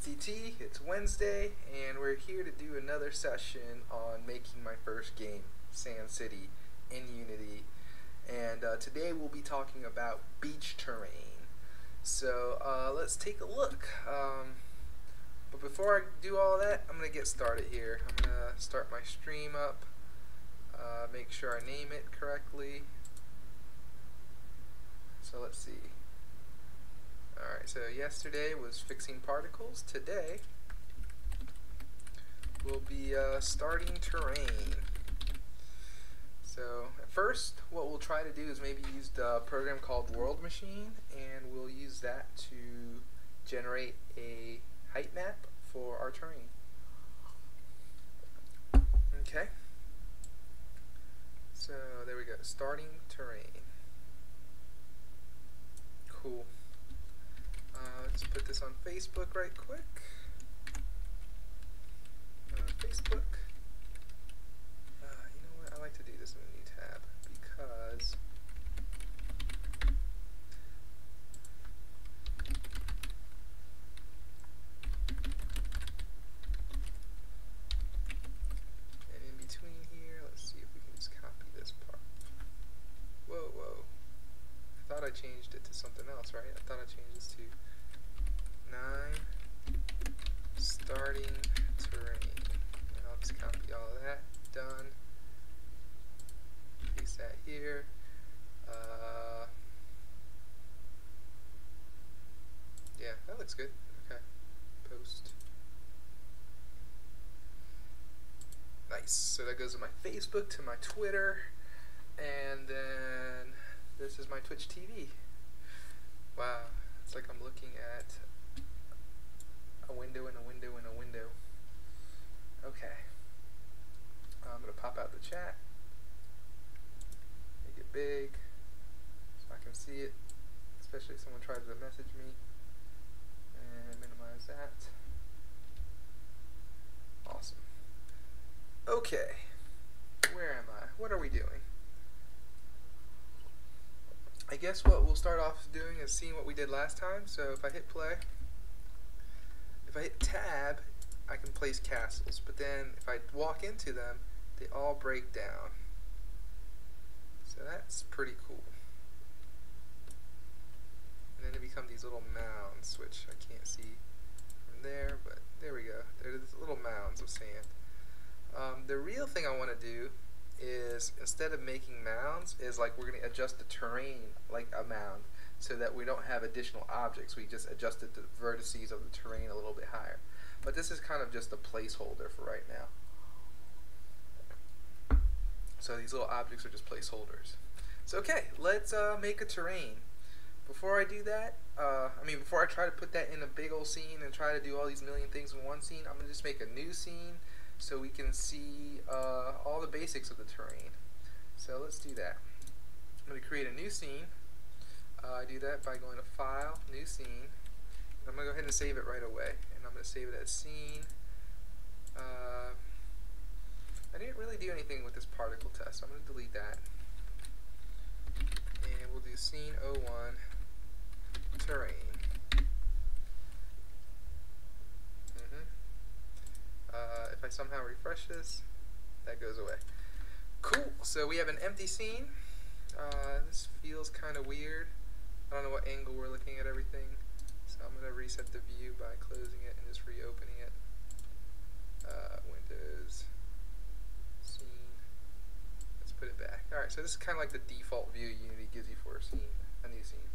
TT, it's Wednesday, and we're here to do another session on making my first game, Sand City, in Unity. And today we'll be talking about beach terrain. So let's take a look. But before I do all that, I'm going to get started here. I'm going to start my stream up, make sure I name it correctly. So let's see. Alright, so yesterday was fixing particles. Today we'll be starting terrain. So at first what we'll try to do is maybe use the program called World Machine, and we'll use that to generate a height map for our terrain. Okay, so there we go, starting terrain. Cool. Let's put this on Facebook right quick. Facebook. You know what? I like to do this in a new tab because and in between here, let's see if we can just copy this part. Whoa, whoa. I thought I changed it to something else, right? I thought I changed this to 9 starting terrain. And I'll just copy all of that. Done. Paste that here. Yeah, that looks good. Okay. Post. Nice. So that goes to my Facebook, to my Twitter, and then this is my Twitch TV. Wow. It's like I'm looking at a window and a window and a window. Okay. I'm going to pop out the chat. Make it big so I can see it, especially if someone tries to message me. And minimize that. Awesome. Okay. Where am I? What are we doing? I guess what we'll start off doing is seeing what we did last time. So if I hit play, if I hit tab, I can place castles, but then if I walk into them, they all break down. So that's pretty cool. And then they become these little mounds, which I can't see from there, but there we go. They're these little mounds of sand. The real thing I want to do is, instead of making mounds, is like we're going to adjust the terrain like a mound so that we don't have additional objects. We just adjusted the vertices of the terrain a little bit higher. But this is kind of just a placeholder for right now. So these little objects are just placeholders. So okay, let's make a terrain. Before I do that, before I try to put that in a big old scene and try to do all these million things in one scene, I'm going to just make a new scene so we can see all the basics of the terrain. So let's do that. I'm going to create a new scene. I do that by going to File, New Scene. I'm going to go ahead and save it right away. And I'm going to save it as Scene. I didn't really do anything with this particle test, so I'm going to delete that. And we'll do Scene 01, Terrain. If I somehow refresh this, that goes away. Cool, so we have an empty scene. This feels kind of weird. I don't know what angle we're looking at everything. So I'm going to reset the view by closing it and just reopening it. Windows, scene. Let's put it back. Alright, so this is kind of like the default view Unity gives you for a scene, a new scene.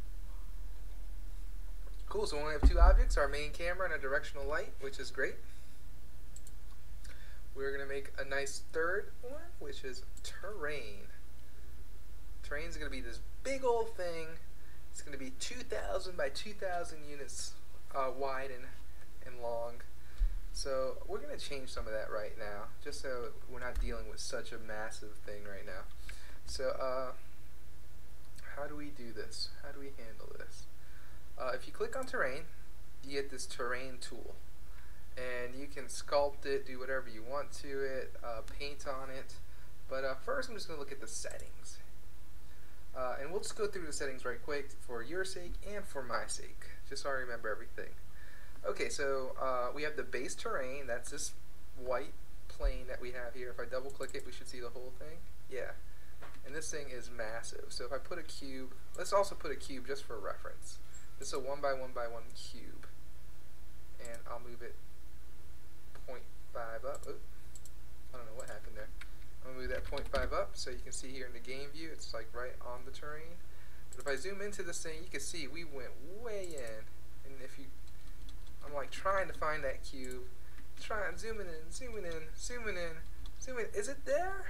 Cool, so we only have two objects, our main camera and a directional light, which is great. We're going to make a nice third one, which is terrain. Terrain is going to be this big old thing. It's going to be 2,000 by 2,000 units wide and long. So we're going to change some of that right now, just so we're not dealing with such a massive thing right now. So how do we do this? How do we handle this? If you click on terrain, you get this terrain tool. And you can sculpt it, do whatever you want to it, paint on it. But first I'm just going to look at the settings. And we'll just go through the settings right quick for your sake and for my sake, just so I remember everything. Okay, so we have the base terrain. That's this white plane that we have here. If I double click it, we should see the whole thing. Yeah. And this thing is massive. So if I put a cube, let's also put a cube just for reference. This is a 1 by 1 by 1 cube. And I'll move it 0.5 up. Oop. I don't know what happened there. I'm going to move that 0.5 up so you can see here in the game view, it's like right on the terrain. But if I zoom into this thing, you can see we went way in. And if you, I'm like trying to find that cube. Zooming in, zooming in, zooming in, zooming in. Is it there?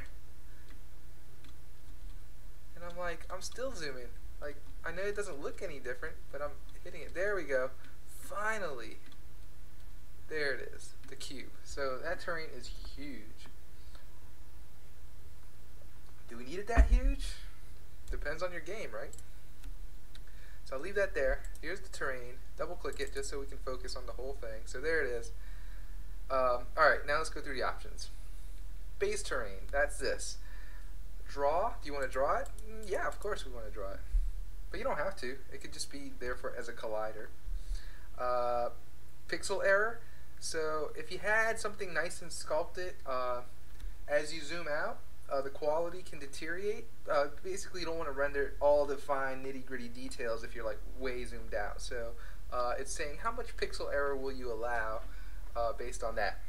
And I'm like, I'm still zooming. Like, I know it doesn't look any different, but I'm hitting it. There we go. Finally. There it is, the cube. So that terrain is huge. Do we need it that huge? Depends on your game, right? So I'll leave that there. Here's the terrain. Double click it just so we can focus on the whole thing. So there it is. Alright, now let's go through the options. Base terrain, that's this. Draw, do you want to draw it? Yeah, of course we want to draw it. But you don't have to. It could just be there for as a collider. Pixel error. So if you had something nice and sculpted, as you zoom out, the quality can deteriorate. Basically, you don't want to render all the fine nitty-gritty details if you're like way zoomed out. So it's saying how much pixel error will you allow based on that.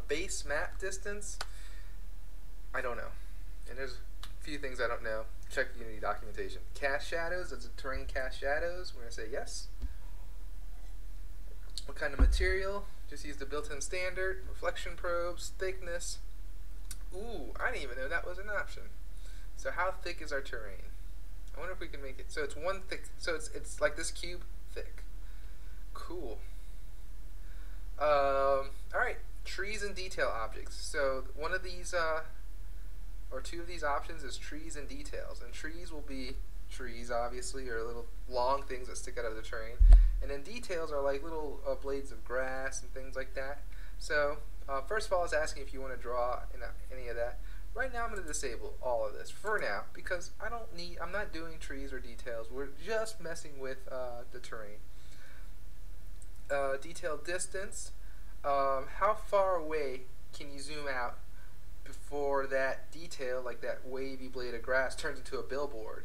Base map distance, I don't know. And there's a few things I don't know. Check the Unity documentation. Cast shadows, does the terrain cast shadows? We're going to say yes. What kind of material? Just use the built-in standard. Reflection probes, thickness. Ooh, I didn't even know that was an option. So how thick is our terrain? I wonder if we can make it. So it's one thick. So it's like this cube thick. Cool. All right. Trees and detail objects. So one of these, or two of these options is trees and details. And trees will be trees, obviously, or little long things that stick out of the terrain. And then details are like little blades of grass and things like that. So first of all, it's asking if you want to draw any of that. Right now, I'm going to disable all of this for now because I'm not doing trees or details. We're just messing with the terrain. Detail distance. How far away can you zoom out before that detail, like that wavy blade of grass, turns into a billboard?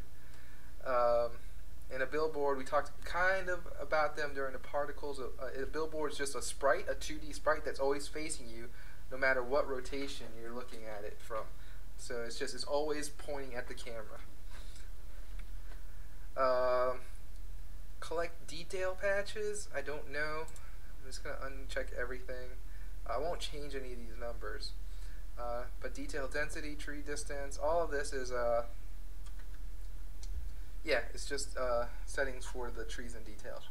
In a billboard, we talked kind of about them during the particles. A billboard is just a sprite, a 2D sprite that's always facing you, no matter what rotation you're looking at it from. So it's always pointing at the camera. Collect detail patches. I don't know. I'm just gonna uncheck everything. I won't change any of these numbers. But detail density, tree distance, all of this is yeah, it's just settings for the trees and details.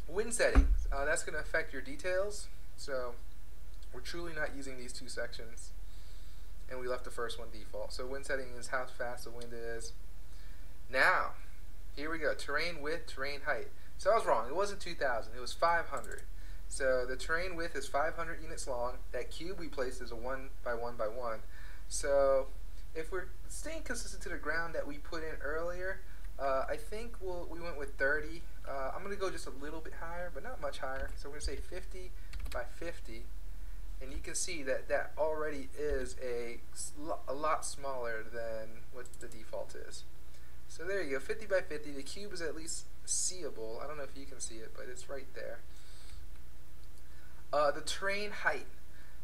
Wind settings, that's going to affect your details. So we're truly not using these two sections, and we left the first one default. So wind setting is how fast the wind is. Now, here we go, terrain width, terrain height. So I was wrong, it wasn't 2,000, it was 500. So the terrain width is 500 units long. That cube we placed is a 1 by 1 by 1. So if we're staying consistent to the ground that we put in earlier, I think we went with 30. I'm going to go just a little bit higher, but not much higher. So we're going to say 50 by 50. And you can see that that already is a lot smaller than what the default is. So there you go, 50 by 50. The cube is at least seeable. I don't know if you can see it, but it's right there. The terrain height.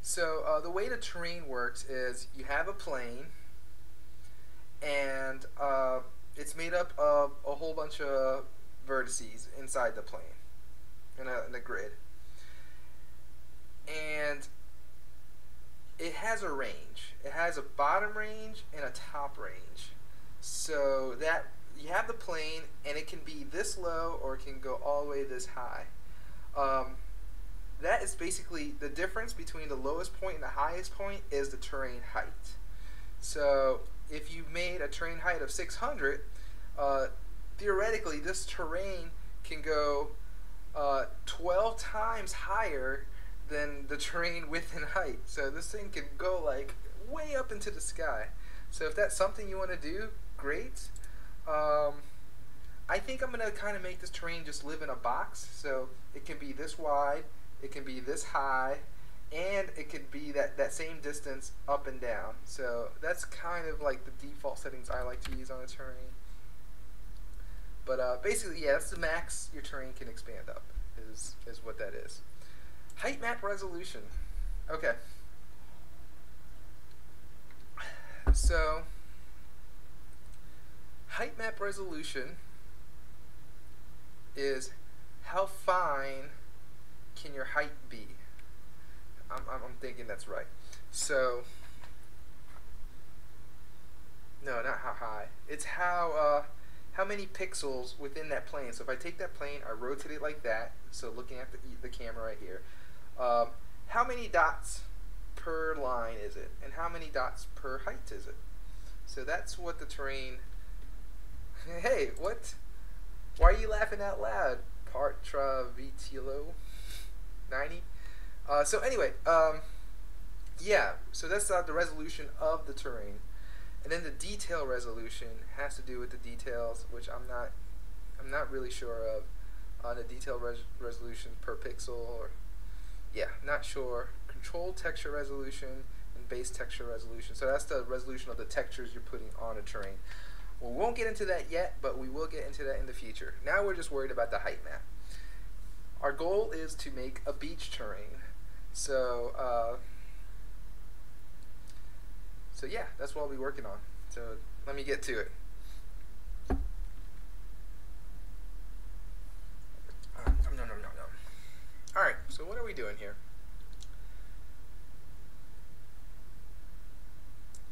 So the way the terrain works is you have a plane, and it's made up of a whole bunch of vertices inside the plane in a grid, and it has a range. It has a bottom range and a top range. So that you have the plane, and it can be this low or it can go all the way this high. That is basically the difference between the lowest point and the highest point is the terrain height. So if you made a terrain height of 600, theoretically this terrain can go 12 times higher than the terrain width and height. So this thing can go like way up into the sky. So if that's something you want to do, great. I think I'm going to kind of make this terrain just live in a box. So it can be this wide, it can be this high, and it could be that same distance up and down. So that's kind of like the default settings I like to use on a terrain. But basically, yeah, that's the max your terrain can expand up, is what that is. Height map resolution. Okay. So, height map resolution is how fine can your height be. I'm thinking that's right. So, no, not how high. It's how many pixels within that plane. So if I take that plane, I rotate it like that. So looking at the camera right here, how many dots per line is it, and how many dots per height is it? So that's what the terrain. Hey, what? Why are you laughing out loud? Partra Vitilo 90. So anyway, yeah. So that's the resolution of the terrain. And then the detail resolution has to do with the details, which I'm not really sure of on the detail resolution per pixel, or yeah, not sure. Control texture resolution and base texture resolution. So that's the resolution of the textures you're putting on a terrain. We won't get into that yet, but we will get into that in the future. Now we're just worried about the height map. Our goal is to make a beach terrain. So so yeah, that's what I'll be working on. So let me get to it. Alright, so what are we doing here?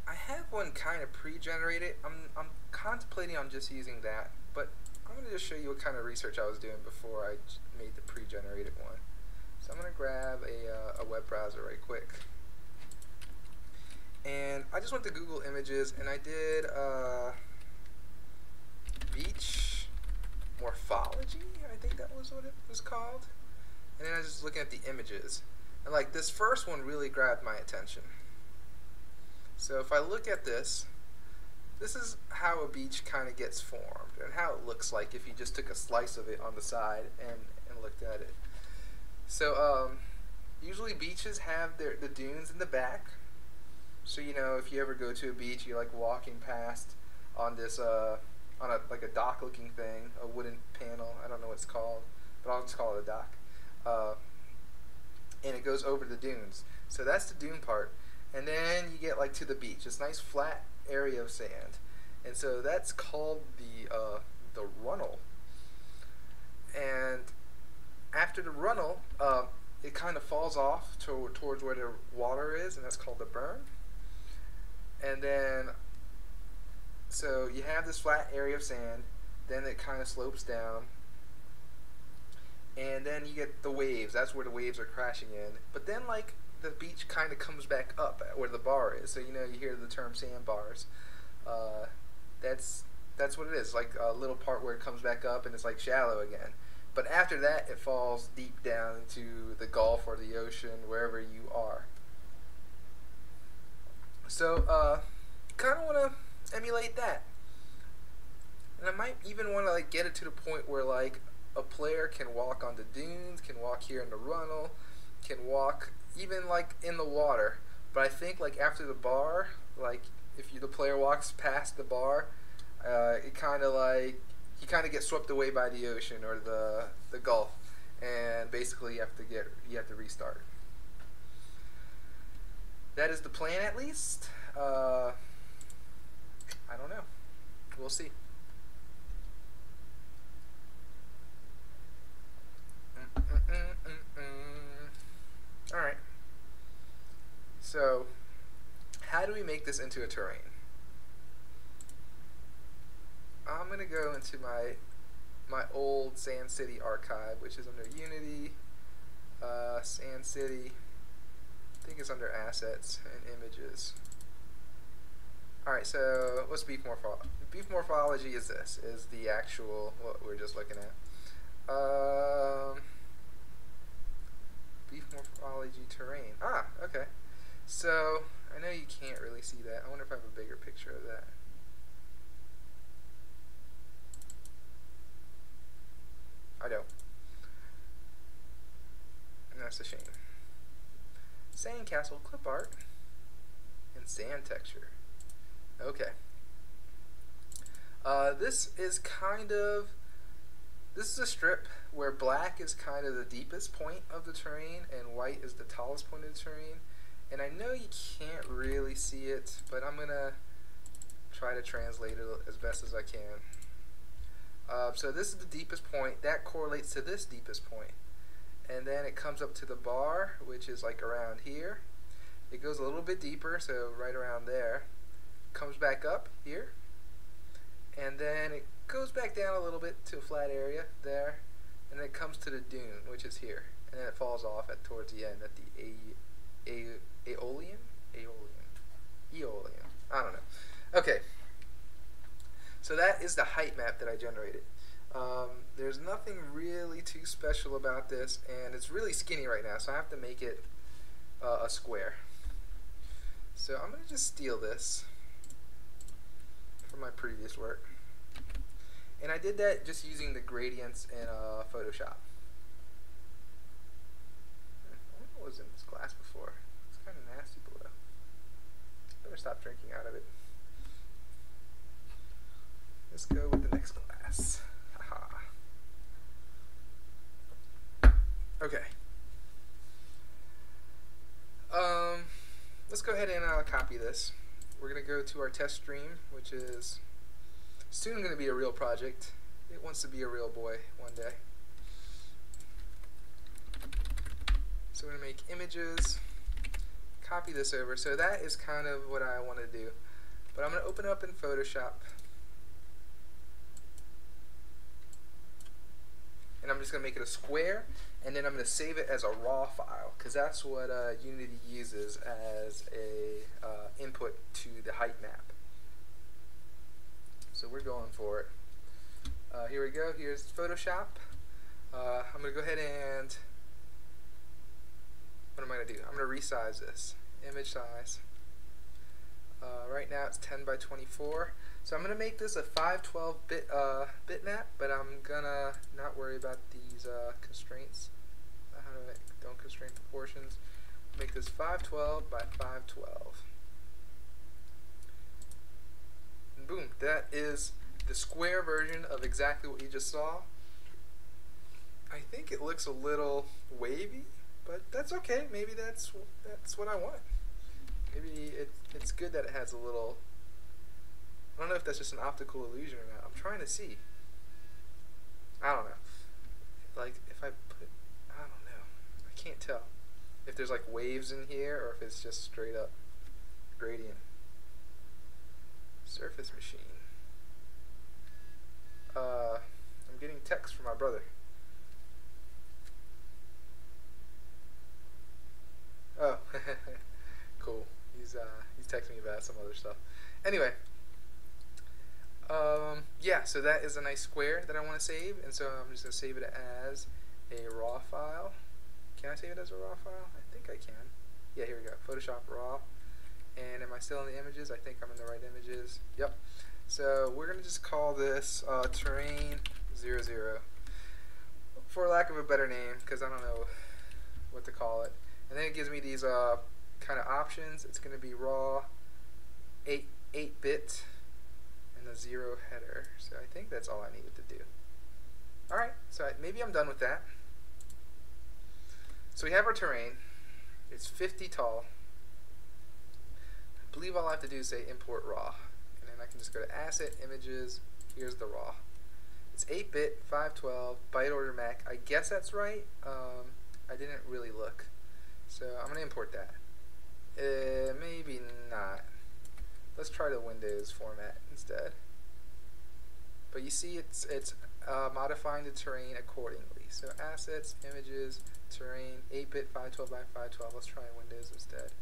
I have one kind of pre-generated. I'm contemplating on just using that, but I'm going to just show you what kind of research I was doing before I made the pre-generated one. So I'm going to grab a web browser right quick. And I just went to Google Images and I did beach morphology, I think that was what it was called. And then I was just looking at the images. And like this first one really grabbed my attention. So if I look at this, this is how a beach kind of gets formed and how it looks like if you just took a slice of it on the side and looked at it. So usually beaches have the dunes in the back. So you know, if you ever go to a beach, you're like walking past on this on like a dock looking thing, a wooden panel, I don't know what it's called, but I'll just call it a dock. And it goes over the dunes. So that's the dune part. And then you get like to the beach, this nice flat area of sand. And so that's called the runnel. And after the runnel, it kind of falls off towards where the water is, and that's called the burn. And then, so you have this flat area of sand, then it kind of slopes down, and then you get the waves. That's where the waves are crashing in. But then, like, the beach kind of comes back up at where the bar is. So, you know, you hear the term sandbars. That's what it is, like a little part where it comes back up and it's like shallow again. But after that, it falls deep down into the Gulf or the ocean, wherever you are. So, kind of want to emulate that. And I might even want to like get it to the point where like a player can walk on the dunes, can walk here in the runnel, can walk even like in the water. But I think like after the bar, like if the player walks past the bar, it kind of like you kind of get swept away by the ocean or the Gulf, and basically you have to restart. That is the plan, at least. I don't know. We'll see. Alright. So, how do we make this into a terrain? I'm going to go into my old Sand City archive, which is under Unity, Sand City. I think it's under Assets and Images. Alright, so what's beef morphology? Beef morphology is this, is the actual, what we're just looking at. Beef morphology terrain. Ah, okay. So, I know you can't really see that. I wonder if I have a bigger picture of that. I don't. And that's a shame. Sandcastle clip art and sand texture. Okay. This is a strip where black is kind of the deepest point of the terrain and white is the tallest point of the terrain. And I know you can't really see it, but I'm gonna try to translate it as best as I can. So this is the deepest point. That correlates to this deepest point. And then it comes up to the bar, which is like around here. It goes a little bit deeper, so right around there. Comes back up here. And then it goes back down a little bit to a flat area there. And then it comes to the dune, which is here. And then it falls off towards the end at the Aeolian? I don't know. Okay. So that is the height map that I generated. There's nothing really too special about this, and it's really skinny right now, so I have to make it a square. So I'm going to just steal this from my previous work. And I did that just using the gradients in Photoshop. I wonder what was in this glass before. It's kind of nasty below. Better stop drinking out of it. Let's go with the next glass. Haha. Okay. Let's go ahead and copy this. We're going to go to our test stream, which is soon going to be a real project. It wants to be a real boy one day. So we're going to make images, copy this over. So that is kind of what I want to do. But I'm going to open it up in Photoshop. And I'm just going to make it a square, and then I'm going to save it as a raw file, because that's what Unity uses as a input to the height map. So we're going for it. Here we go. Here's Photoshop. I'm going to go ahead and, what am I going to do? I'm going to resize this. Image size. Right now it's 10 by 24. So I'm going to make this a 512-bit bitmap, but I'm going to not worry about these constraints. Don't constrain proportions. Make this 512 by 512. And boom, that is the square version of exactly what you just saw. I think it looks a little wavy, but that's okay. Maybe that's what I want. Maybe it's good that it has a little, I don't know if that's just an optical illusion or not. I'm trying to see. I don't know. Like, if I put, I don't know. I can't tell if there's like waves in here or if it's just straight up gradient. Surface machine. I'm getting text from my brother. Oh, cool. He's texting me about some other stuff. Anyway, yeah, so that is a nice square that I want to save, and so I'm just going to save it as a raw file. Can I save it as a raw file? I think I can. Yeah, here we go. Photoshop raw. And am I still in the images? I think I'm in the right images. Yep. So we're going to just call this terrain 00, for lack of a better name, because I don't know what to call it. And then it gives me these kind of options. It's going to be raw, 8-bit, and a 0 header. So I think that's all I needed to do. Alright, so maybe I'm done with that. So we have our terrain. It's 50 tall. I believe all I have to do is say import raw. And then I can just go to Asset, Images, here's the raw. It's 8-bit, 512, byte order Mac. I guess that's right. I didn't really look. So I'm going to import that. Maybe not. Let's try the Windows format instead. But you see it's modifying the terrain accordingly. So assets, images, terrain, 8-bit, 512 by 512. Let's try Windows instead.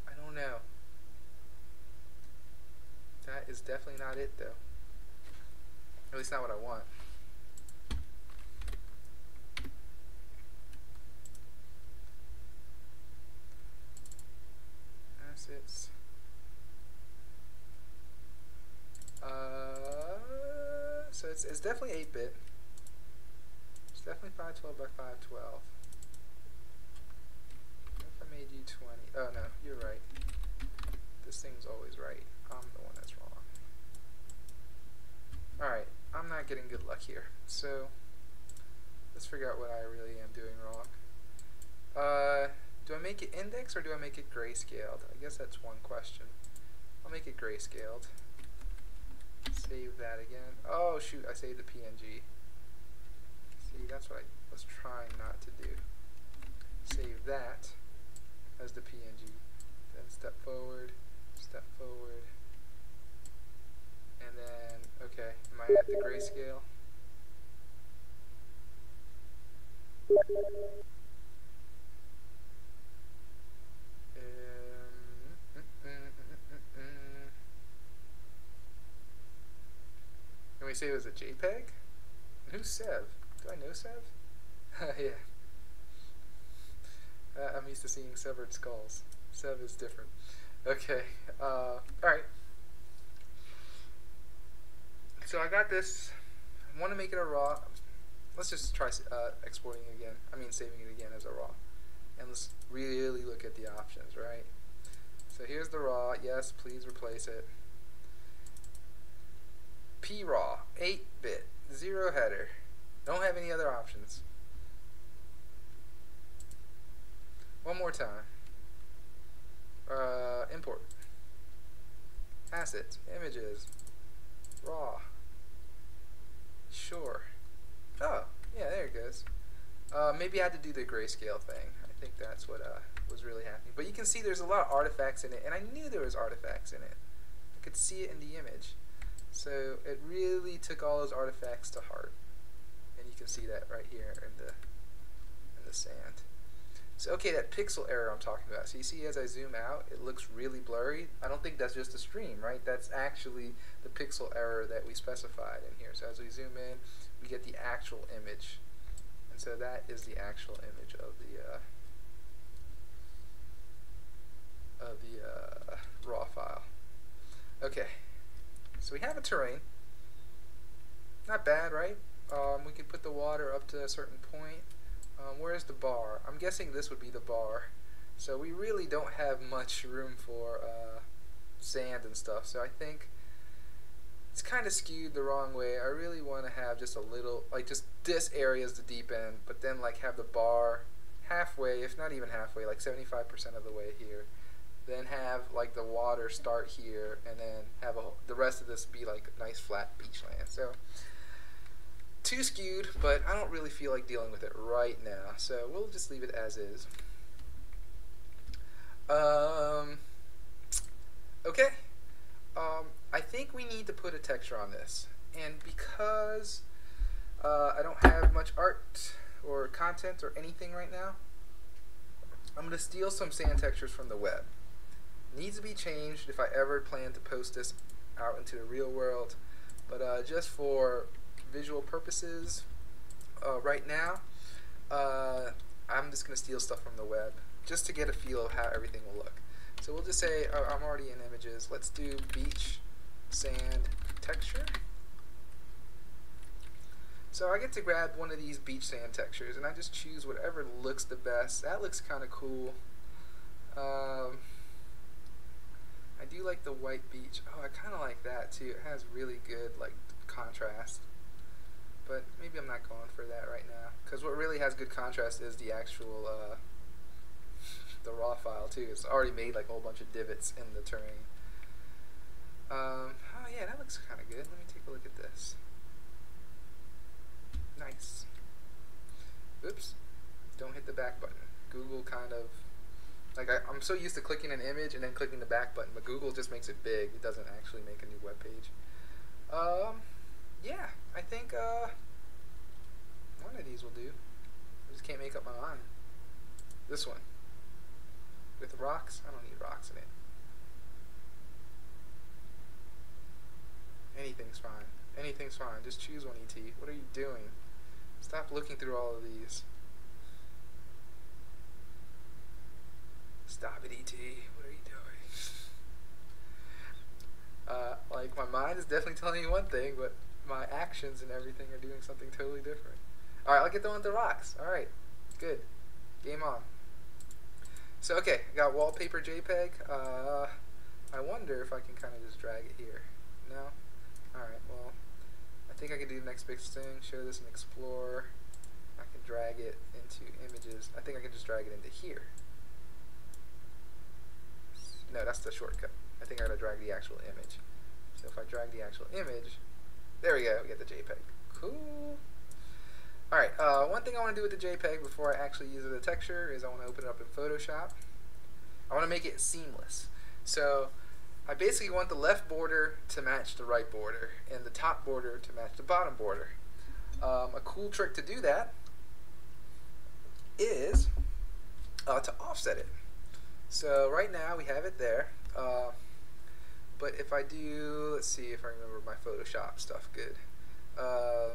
I don't know. That is definitely not it though. At least not what I want. Assets. So it's definitely 8-bit. It's definitely 512 by 512. What if I made you 20? Oh no, you're right. This thing's always right. I'm the one that's wrong. Alright, I'm not getting good luck here. So let's figure out what I really am doing wrong. Do I make it index or do I make it grayscaled? I guess that's one question. I'll make it grayscaled. Save that again. Oh shoot, I saved the PNG. See, that's what I was trying not to do. Save that as the PNG. Then step forward, and then, okay, am I at the grayscale? Can we say it was a JPEG? Who's Sev? Do I know Sev? Yeah. I'm used to seeing severed skulls. Sev is different. Okay. Alright. So I got this. I want to make it a raw. Let's just try exporting it again. I mean saving it again as a raw. And let's really look at the options, right? So here's the raw. Yes, please replace it. PRAW, 8-bit, 0 header. Don't have any other options. One more time. Import. Assets, images, raw. Sure. Oh, yeah, there it goes. Maybe I had to do the grayscale thing. I think that's what was really happening. But you can see there's a lot of artifacts in it, and I knew there was artifacts in it. I could see it in the image. So it really took all those artifacts to heart. And you can see that right here in the sand. So okay, that pixel error I'm talking about. So you see as I zoom out, it looks really blurry. I don't think that's just a stream, right? That's actually the pixel error that we specified in here. So as we zoom in, we get the actual image. And so that is the actual image of the raw file. Okay, so we have a terrain. Not bad, right? We could put the water up to a certain point. Where's the bar? I'm guessing this would be the bar. So we really don't have much room for sand and stuff. So I think it's kind of skewed the wrong way. I really want to have just a little, like just this area is the deep end, but then like have the bar halfway, if not even halfway, like 75% of the way here. Then have like the water start here, and then have the rest of this be like nice flat beachland. So too skewed, but I don't really feel like dealing with it right now, so we'll just leave it as is. Okay, I think we need to put a texture on this, and because I don't have much art or content or anything right now, I'm going to steal some sand textures from the web. Needs to be changed if I ever plan to post this out into the real world, but just for visual purposes right now, I'm just going to steal stuff from the web just to get a feel of how everything will look. So we'll just say I'm already in images. Let's do beach sand texture. So I get to grab one of these beach sand textures and I just choose whatever looks the best. That looks kind of cool. I do like the white beach. Oh, I kind of like that too. It has really good like contrast. But maybe I'm not going for that right now, because what really has good contrast is the actual the raw file too. It's already made like a whole bunch of divots in the terrain. Oh yeah, that looks kind of good. Let me take a look at this. Nice. Oops. Don't hit the back button. Google kind of, like I'm so used to clicking an image and then clicking the back button, but Google just makes it big. It doesn't actually make a new web page. Yeah, I think one of these will do. I just can't make up my mind. This one. With rocks? I don't need rocks in it. Anything's fine. Anything's fine. Just choose one, ET. What are you doing? Stop looking through all of these. Stop it, ET. What are you doing? Like, my mind is definitely telling me one thing, but my actions and everything are doing something totally different. Alright, I'll get the one with the rocks. Alright, good. Game on. So, okay, I got wallpaper JPEG. I wonder if I can kind of just drag it here. No? Alright, well, I think I can do the next big thing. Show this in Explorer. I can drag it into images. I think I can just drag it into here. No, that's the shortcut. I think I gotta drag the actual image. So if I drag the actual image, there we go, we get the JPEG. Cool. Alright, one thing I want to do with the JPEG before I actually use it as a texture is I want to open it up in Photoshop. I want to make it seamless. So I basically want the left border to match the right border and the top border to match the bottom border. A cool trick to do that is to offset it. So right now we have it there. But if I do, let's see if I remember my Photoshop stuff good. I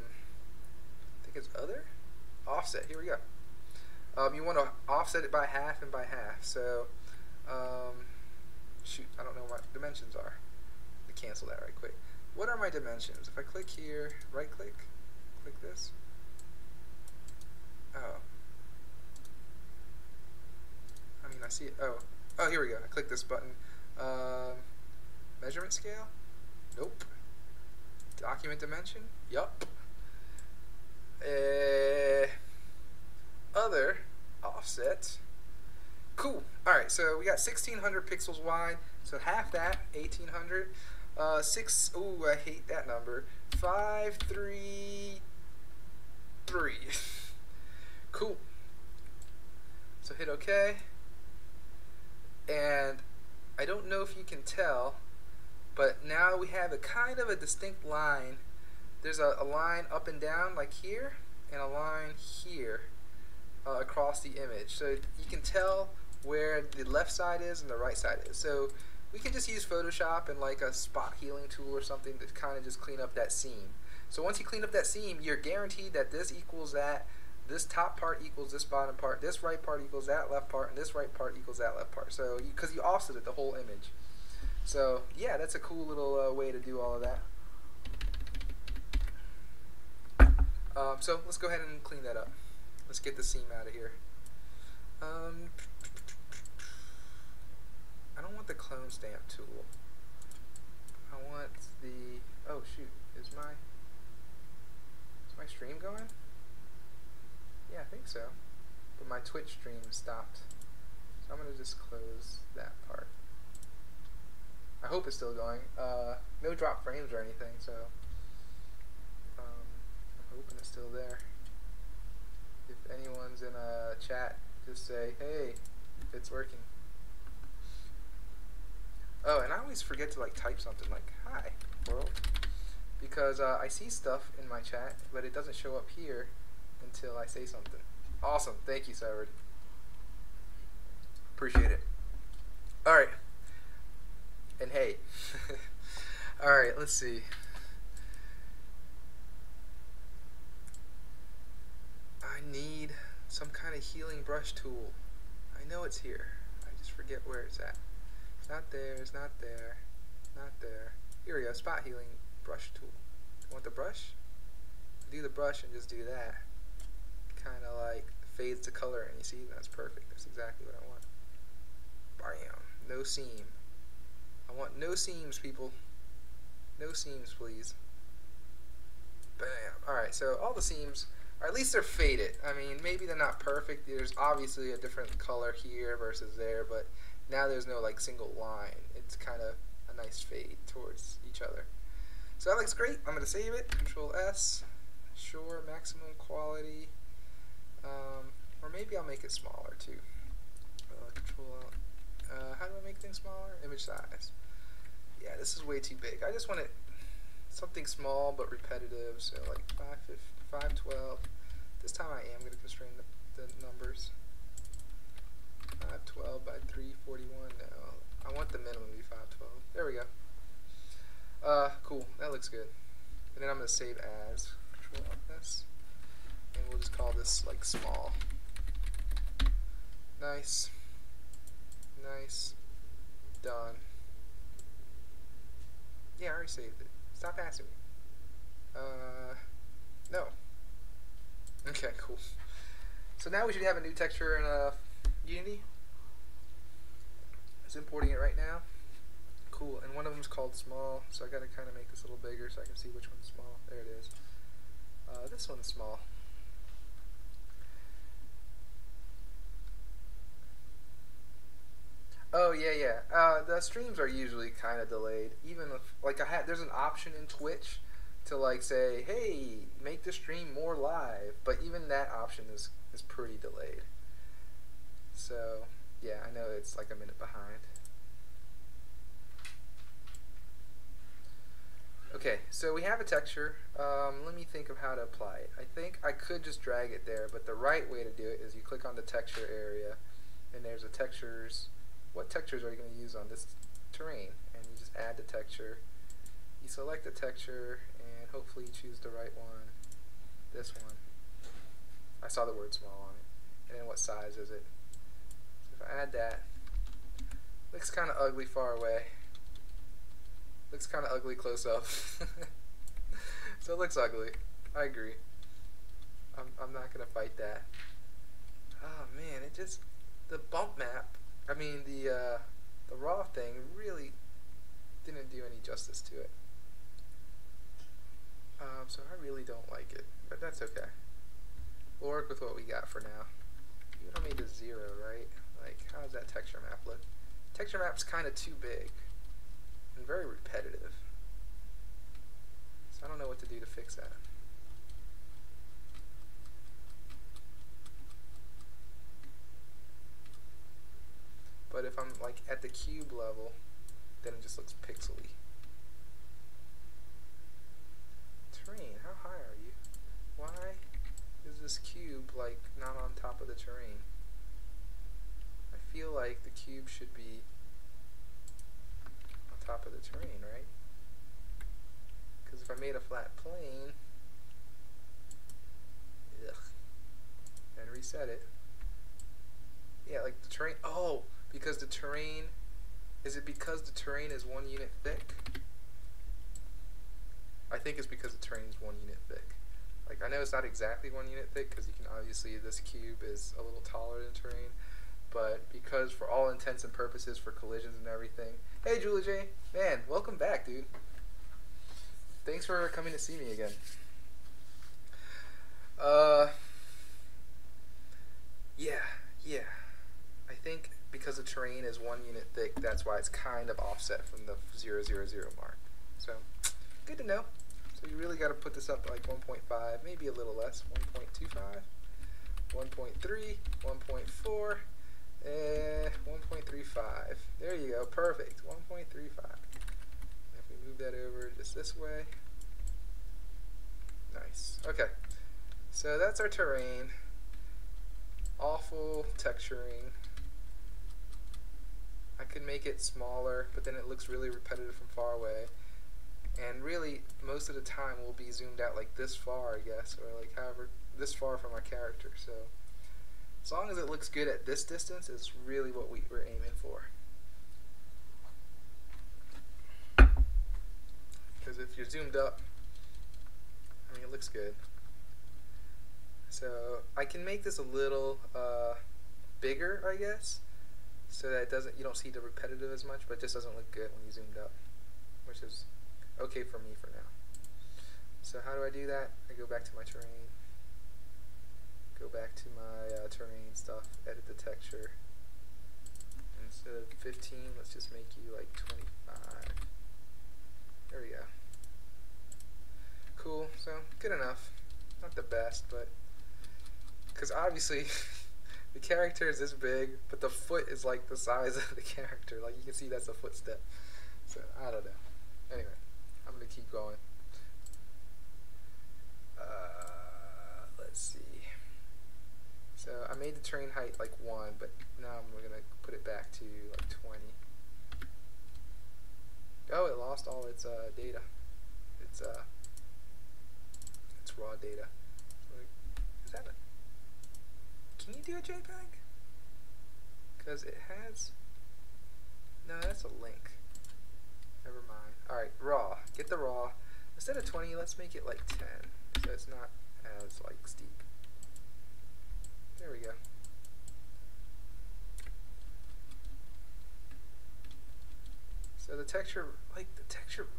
think it's other? Offset, here we go. You want to offset it by half and by half. So, shoot, I don't know what my dimensions are. Let me cancel that right quick. What are my dimensions? If I click here, right click, click this. Oh. I mean, I see it. Oh, here we go. I click this button. Measurement scale? Nope. Document dimension? Yup. Other offset. Cool. Alright, so we got 1600 pixels wide, so half that, 1800. Ooh, I hate that number. 533. Cool. So hit OK. And I don't know if you can tell, but now we have a kind of a distinct line. There's a line up and down like here, and a line here across the image. So you can tell where the left side is and the right side is. So we can just use Photoshop and like a spot healing tool or something to kind of just clean up that seam. So once you clean up that seam, you're guaranteed that this equals that, this top part equals this bottom part, this right part equals that left part, and this right part equals that left part. So because you offsetted the whole image. So yeah, that's a cool little way to do all of that. So let's go ahead and clean that up. Let's get the seam out of here. I don't want the clone stamp tool. I want the, oh shoot, is my stream going? Yeah, I think so. But my Twitch stream stopped. So I'm going to just close that part. I hope it's still going. No drop frames or anything, so I'm hoping it's still there. If anyone's in a chat, just say, hey, if it's working. Oh, and I always forget to like type something like, hi, world. Because I see stuff in my chat, but it doesn't show up here until I say something. Awesome. Thank you, Severed. Appreciate it. Alright. And hey. Alright, let's see. I need some kind of healing brush tool. I know it's here. I just forget where it's at. It's not there, it's not there, not there. Here we go, spot healing brush tool. You want the brush? Do the brush and just do that. Kind of like fades the color and you see that's perfect. That's exactly what I want. Bam. No seam. I want no seams, people. No seams, please. Bam. Alright, so all the seams, or at least they're faded. I mean, maybe they're not perfect. There's obviously a different color here versus there, but now there's no like single line. It's kind of a nice fade towards each other. So that looks great. I'm going to save it. Control S. Sure, maximum quality. Or maybe I'll make it smaller too. Control Alt. How do I make things smaller? Image size. Yeah, this is way too big. I just want it something small but repetitive. So like 512. This time I am going to constrain the numbers. 512 by 341 now. I want the minimum to be 512. There we go. Cool. That looks good. And then I'm going to save as. Control Alt S. And we'll just call this like small. Nice. Nice. Done. Yeah, I already saved it. Stop asking me. No. Okay, cool. So now we should have a new texture in Unity. It's importing it right now. Cool, and one of them is called small, so I gotta kind of make this a little bigger so I can see which one's small. There it is. This one's small. Oh yeah. The streams are usually kind of delayed. Even if, like, there's an option in Twitch to like say, hey, make the stream more live, but even that option is pretty delayed. So yeah, I know it's like a minute behind. Okay, so we have a texture. Let me think of how to apply it. I think I could just drag it there, but the right way to do it is you click on the texture area, and there's a textures. What textures are you going to use on this terrain? And you just add the texture. You select the texture, and hopefully you choose the right one. This one. I saw the word small on it. And then what size is it? So if I add that, looks kind of ugly far away. Looks kind of ugly close up. So it looks ugly. I agree. I'm not going to fight that. Oh man, it just, the bump map, I mean the raw thing really didn't do any justice to it. So I really don't like it, but that's okay. We'll work with what we got for now. You don't need a 0, right? Like, how does that texture map look? Texture map's kind of too big and very repetitive. So I don't know what to do to fix that. But if I'm like at the cube level, then it just looks pixely. Terrain, how high are you? Why is this cube like not on top of the terrain? I feel like the cube should be on top of the terrain, right? Because if I made a flat plane, and reset it, yeah, like the terrain, oh, because the terrain, is it because the terrain is 1 unit thick? I think it's because the terrain is 1 unit thick. Like, I know it's not exactly 1 unit thick because you can obviously, this cube is a little taller than terrain, but because for all intents and purposes for collisions and everything. Hey Julie J, man, welcome back, dude. Thanks for coming to see me again. Yeah. I think because the terrain is 1 unit thick, that's why it's kind of offset from the 0, 0, 0 mark. So, good to know. So you really got to put this up to like 1.5, maybe a little less, 1.25, 1.3, 1.4, 1.35. There you go, perfect, 1.35. If we move that over just this way, nice. Okay, so that's our terrain. Awful texturing. I could make it smaller, but then it looks really repetitive from far away. And really, most of the time we'll be zoomed out like this far, I guess, or like however, this far from our character. So as long as it looks good at this distance, it's really what we're aiming for. Because if you're zoomed up, I mean, it looks good. So I can make this a little bigger, I guess, so that it doesn't, you don't see the repetitive as much, but it just doesn't look good when you zoomed up, which is okay for me for now. So how do I do that? I go back to my terrain, go back to my terrain stuff, edit the texture. Instead of 15, let's just make you like 25. There we go. Cool, so good enough. Not the best, but because obviously the character is this big, but the foot is like the size of the character. Like you can see that's a footstep. So I don't know. Anyway, I'm gonna keep going. Let's see. So I made the terrain height like 1, but now I'm gonna put it back to like 20. Oh, it lost all its data. It's raw data. Is that a, can you do a JPEG? Because it has, no, that's a link. Never mind. Alright, raw. Get the raw. Instead of 20, let's make it like 10, so it's not as like steep. There we go. So the texture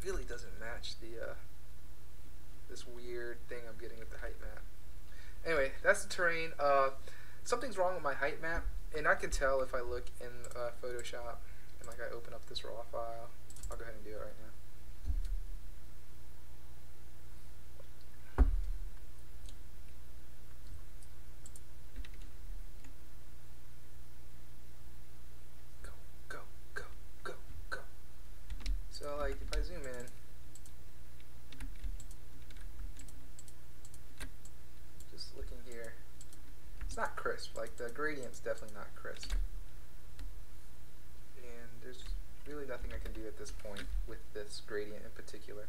really doesn't match the this weird thing I'm getting with the height map. Anyway, that's the terrain. Something's wrong with my height map, and I can tell if I look in Photoshop and like I open up this raw file. I'll go ahead and do it right now. So like if I zoom in, just looking here, it's not crisp. Like the gradient's definitely not crisp. And there's really nothing I can do at this point with this gradient in particular.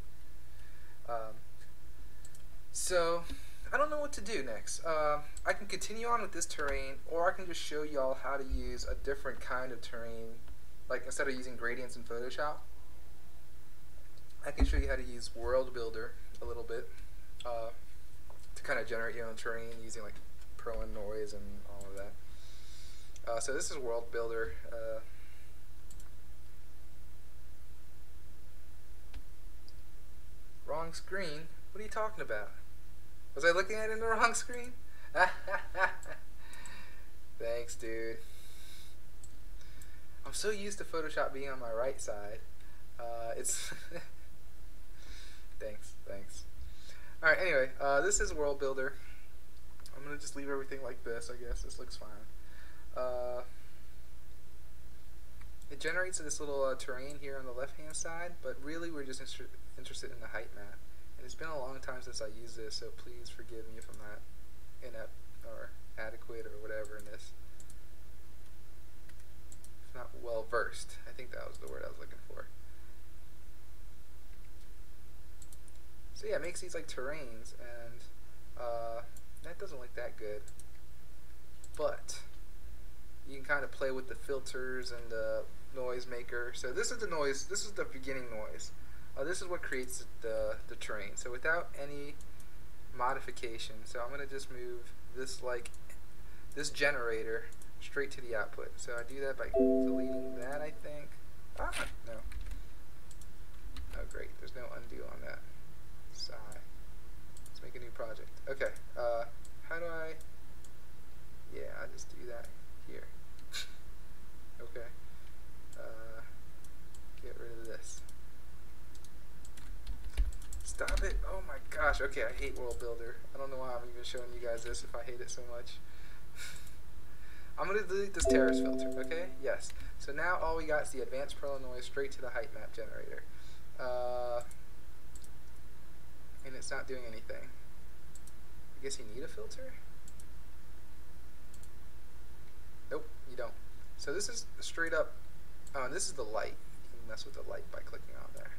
So I don't know what to do next. I can continue on with this terrain, or I can just show y'all how to use a different kind of terrain. Like instead of using gradients in Photoshop, I can show you how to use World Builder a little bit to kind of generate your own terrain using like Perlin noise and all of that. So this is World Builder. Wrong screen? What are you talking about? Was I looking at it in the wrong screen? Thanks, dude. I'm so used to Photoshop being on my right side. It's Thanks. Alright, anyway, this is World Builder. I'm going to just leave everything like this, I guess. This looks fine. It generates this little terrain here on the left-hand side, but really we're just interested in the height map. And it's been a long time since I used this, so please forgive me if I'm not inept or adequate or whatever in this. If not well-versed. I think that was the word I was looking for. So yeah, it makes these like terrains, and that doesn't look that good. But you can kind of play with the filters and the noise maker. So this is the noise. This is the beginning noise. This is what creates the terrain. So without any modification, so I'm gonna just move this generator straight to the output. So I do that by deleting that, I think. No. Oh great, there's no undo on that. Sigh. Let's make a new project. Okay, how do I, yeah, I just do that here. Okay, get rid of this. Stop it, oh my gosh, okay, I hate World Builder. I don't know why I'm even showing you guys this if I hate it so much. I'm going to delete this terrace filter, okay? Yes. So now all we got is the advanced Perlin noise straight to the height map generator. And it's not doing anything. I guess you need a filter? Nope, you don't. So this is straight up, oh, and this is the light. You can mess with the light by clicking on there.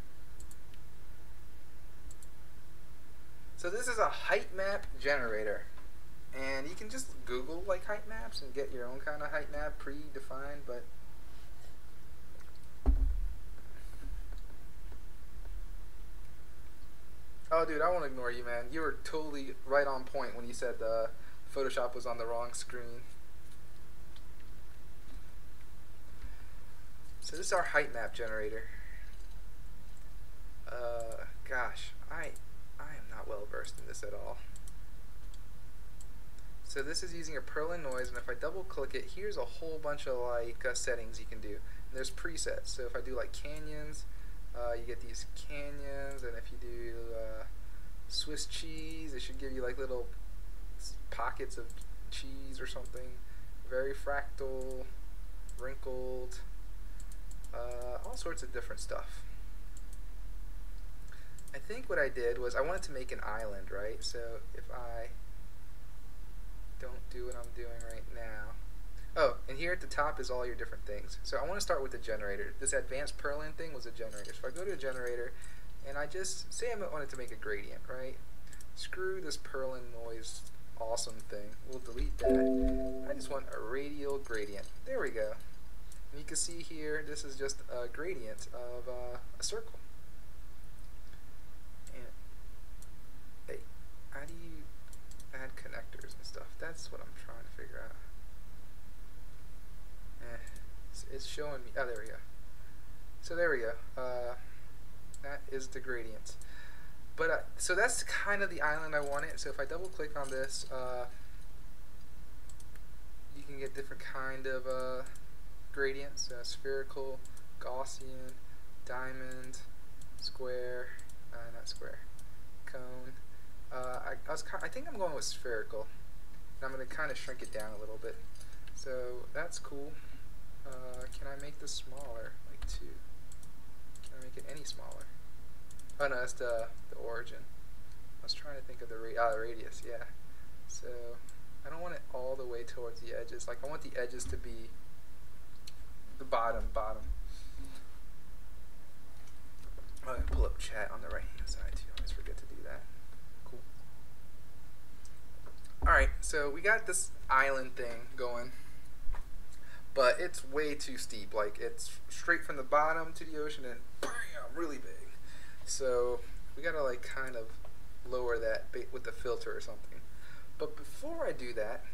So this is a height map generator. And you can just Google like height maps and get your own kind of height map predefined, but oh dude, I won't ignore you, man. You were totally right on point when you said Photoshop was on the wrong screen. So this is our height map generator. Gosh, I am not well versed in this at all. So this is using a Perlin noise, and if I double click it, here's a whole bunch of like settings you can do. And there's presets. So if I do like canyons, you get these canyons, and if you do Swiss cheese, it should give you like little pockets of cheese or something. Very fractal, wrinkled, all sorts of different stuff. I think what I did was I wanted to make an island, right? So if I don't do what I'm doing right now. Oh, and here at the top is all your different things. So I want to start with the generator. This advanced Perlin thing was a generator. So if I go to a generator and I just say I wanted to make a gradient, right? Screw this Perlin noise awesome thing. We'll delete that. I just want a radial gradient. There we go. And you can see here this is just a gradient of a circle. And showing me? Oh, there we go. So there we go. That is the gradient. But so that's kind of the island I wanted. So if I double click on this, you can get different kind of gradients: spherical, Gaussian, diamond, square, not square, cone. I think I'm going with spherical. And I'm going to kind of shrink it down a little bit. So that's cool. Can I make this smaller, like 2? Can I make it any smaller? Oh no, that's the origin. I was trying to think of the radius, yeah. So I don't want it all the way towards the edges. Like I want the edges to be the bottom. I'm going to pull up chat on the right hand side too. I always forget to do that. Cool. Alright, so we got this island thing going. But it's way too steep. Like it's straight from the bottom to the ocean and bam, really big. So we gotta like kind of lower that with the filter or something. But before I do that,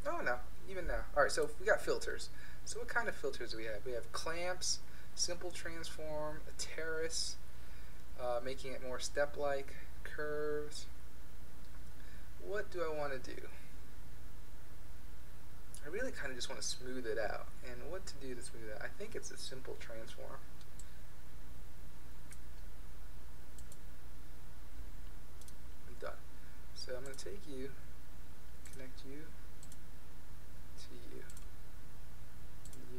oh no, even now. Alright, so we got filters. So what kind of filters do we have? We have clamps, simple transform, a terrace, making it more step-like, curves. What do I want to do? I really kind of just want to smooth it out. And what to do to smooth it out? I think it's a simple transform. I'm done. So I'm going to take you, connect you to you,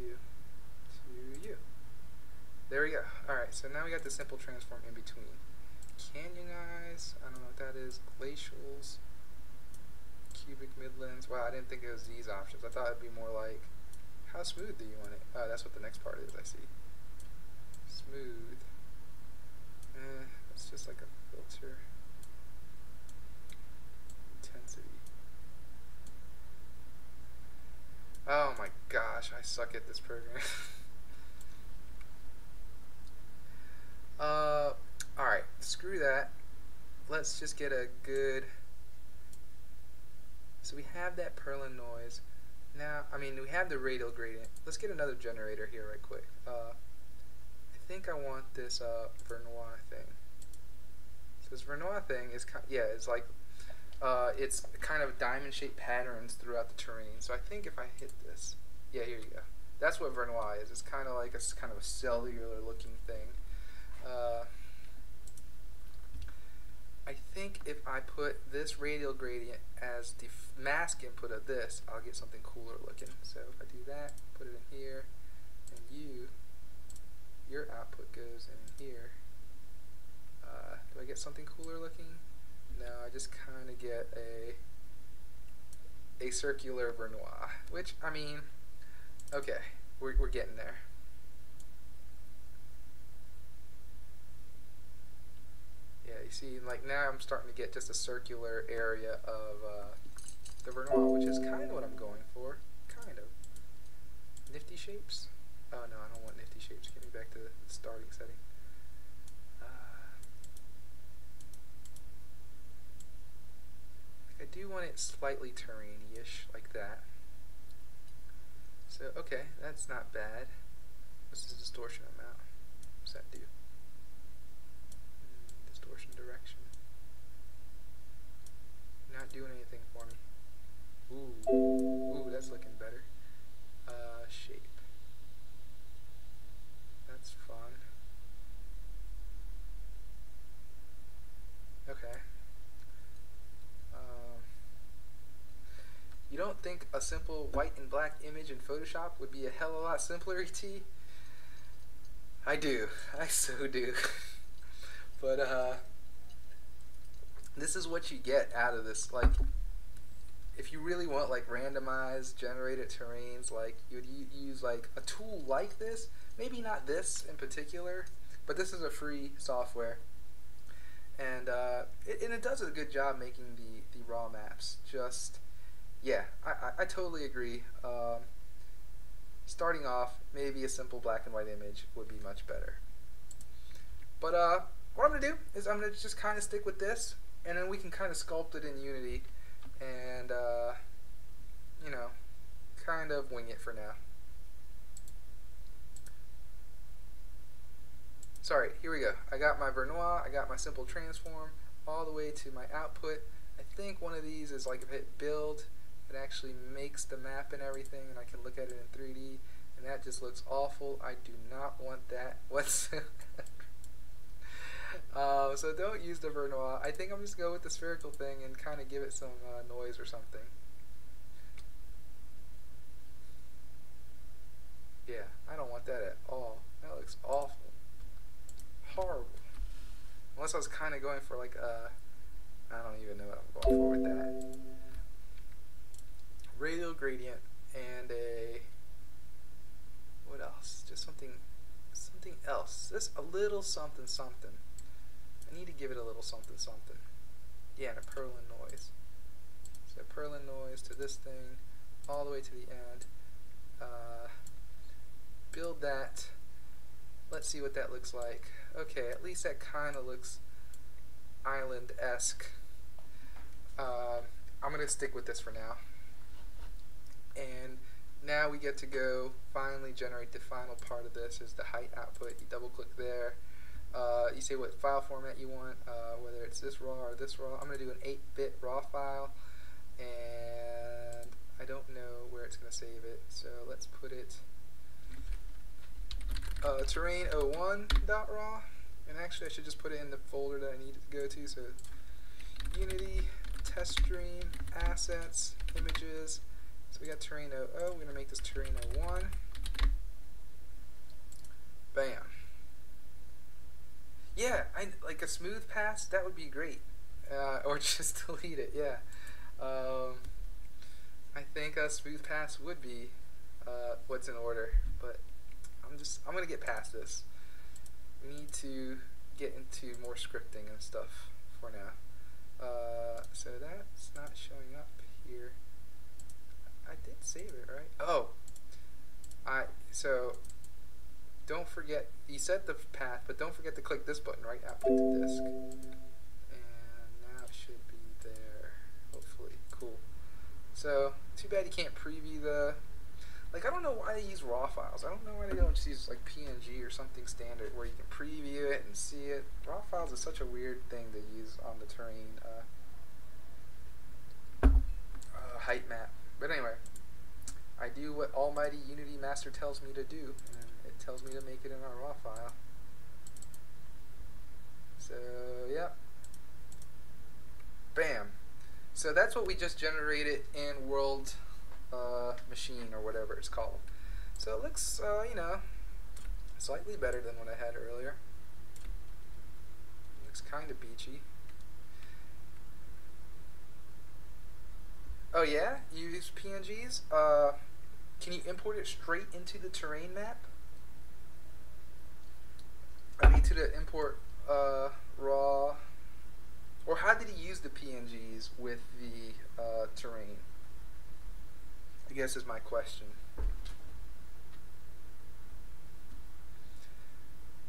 you to you. There we go. Alright, so now we got the simple transform in between. Canyonize, I don't know what that is. Glacials. Cubic midlands. Wow, I didn't think it was these options. I thought it'd be more like, how smooth do you want it? Oh, that's what the next part is, I see. Smooth. It's just like a filter. Intensity. Oh my gosh, I suck at this program. Alright, screw that. Let's just get a good... So we have that Perlin noise. Now, I mean, we have the radial gradient. Let's get another generator here right quick. I think I want this Vernois thing. So this Vernois thing is, it's like, it's kind of diamond-shaped patterns throughout the terrain. So I think if I hit this, yeah, here you go. That's what Vernois is. It's kind of like a kind of a cellular-looking thing. I think if I put this radial gradient as the mask input of this, I'll get something cooler looking. So if I do that, put it in here, and your output goes in here. Do I get something cooler looking? No, I just kind of get a circular Vernois, which, I mean, okay, we're getting there. Yeah, you see, like now I'm starting to get just a circular area of the Vernois, which is kind of what I'm going for. Kind of. Nifty shapes? Oh no, I don't want nifty shapes. Get me back to the starting setting. I do want it slightly terrainy-ish, like that. So, okay, that's not bad. What's the distortion amount? What's that do? Distortion direction. Not doing anything for me. Ooh, that's looking better. Shape. That's fun. Okay. You don't think a simple white and black image in Photoshop would be a hell of a lot simpler, ET? I do. I so do. But this is what you get out of this. Like, if you really want like randomized generated terrains, like you would use like a tool like this. Maybe not this in particular, but this is a free software, and it does a good job making the raw maps. Just yeah, I totally agree. Starting off, maybe a simple black and white image would be much better. But what I'm going to do is I'm going to just kind of stick with this, and then we can kind of sculpt it in Unity and, you know, kind of wing it for now. sorry, here we go. I got my Vernois, I got my simple transform, all the way to my output. I think one of these is like if I hit build, it actually makes the map and everything, and I can look at it in 3D, and that just looks awful. I do not want that whatsoever. So don't use the Vernois. I think I'm just going to go with the spherical thing and kind of give it some noise or something. Yeah, I don't want that at all. That looks awful. Horrible. Unless I was kind of going for like a, I don't even know what I'm going for with that. Radial gradient and a, what else? Just something else. Just a little something something. I need to give it a little something something. Yeah, and a purlin noise. So purlin noise to this thing, all the way to the end. Build that. Let's see what that looks like. Okay, at least that kind of looks island-esque. I'm going to stick with this for now. And now we get to go finally generate the final part of this, is the height output. You double click there. You say what file format you want, whether it's this raw or this raw. I'm going to do an 8-bit raw file, and I don't know where it's going to save it, so let's put it terrain01.raw, and actually I should just put it in the folder that I need it to go to. So Unity, test stream, assets, images. So we got terrain 00. We're going to make this terrain 01. Bam. Yeah, like a smooth pass, that would be great. Or just delete it, yeah. I think a smooth pass would be what's in order, but I'm gonna get past this. We need to get into more scripting and stuff for now. So that's not showing up here. I did save it, right? Oh, so don't forget, you set the path, but don't forget to click this button, right? Output to disk. And now it should be there, hopefully. Cool. So, too bad you can't preview the, like, I don't know why they use raw files. I don't know why they don't just use, like, PNG or something standard where you can preview it and see it. Raw files is such a weird thing to use on the terrain height map. But anyway, I do what almighty Unity Master tells me to do, and it tells me to make it in a raw file. So, yeah. Bam. So that's what we just generated in World Machine, or whatever it's called. So it looks, you know, slightly better than what I had earlier. It looks kind of beachy. Oh yeah? You use PNGs? Can you import it straight into the terrain map? I need to import raw, or how did he use the PNGs with the terrain? I guess is my question.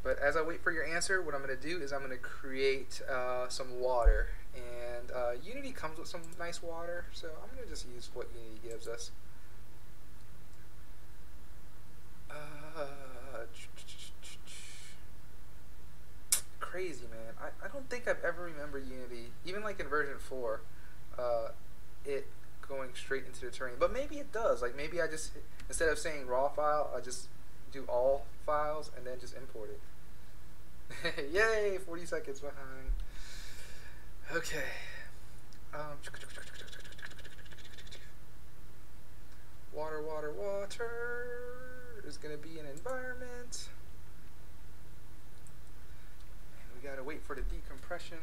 But as I wait for your answer, what I'm going to do is I'm going to create some water. And Unity comes with some nice water, so I'm going to just use what Unity gives us. Crazy, man. I don't think I've ever remembered Unity, even like in version 4, it going straight into the terrain. But maybe it does. Like maybe I just, instead of saying raw file, I just do all files and then just import it. Yay, 40 seconds behind. Okay. Water, water, water is going to be an environment. And we got to wait for the decompression.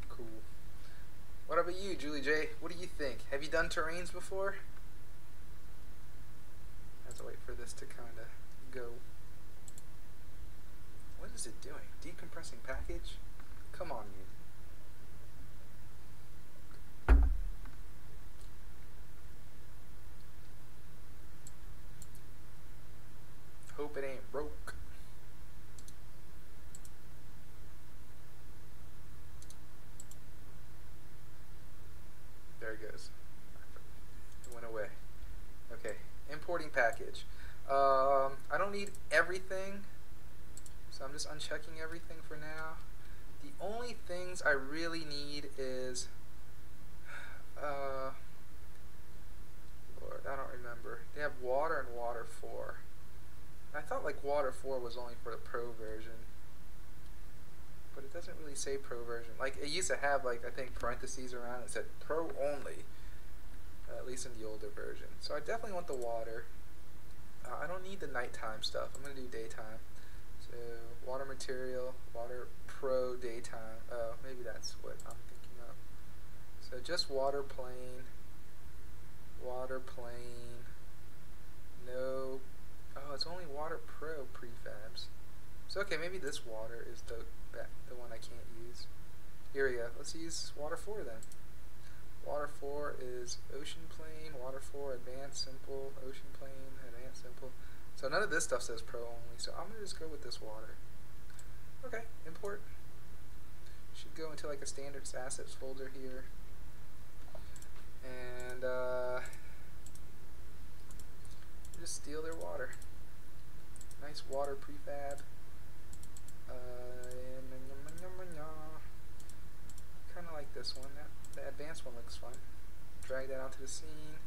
Cool. What about you, Julie J? What do you think? Have you done terrains before? I have to wait for this to kind of go. What is it doing? Decompressing package? Come on, you. Hope it ain't broke. importing package. I don't need everything, so I'm just unchecking everything for now. The only things I really need is, Lord, I don't remember. They have water and water 4. I thought like water 4 was only for the pro version, but it doesn't really say pro version. Like it used to have like I think parentheses around it said pro only, at least in the older version. So I definitely want the water. I don't need the nighttime stuff. I'm gonna do daytime. So water material, water pro daytime. Oh, maybe that's what I'm thinking of. So just water plain, no. Oh, it's only water pro prefabs. So okay, maybe this water is the one I can't use. Here we go. Let's use water 4 then. Water 4 is ocean plane, water 4 advanced simple, ocean plane, advanced simple. So none of this stuff says pro only, so I'm gonna just go with this water. Okay, import. Should go into like a standards assets folder here. And just steal their water. Nice water prefab. Kind of like this one. The advanced one looks fun. Drag that onto the scene.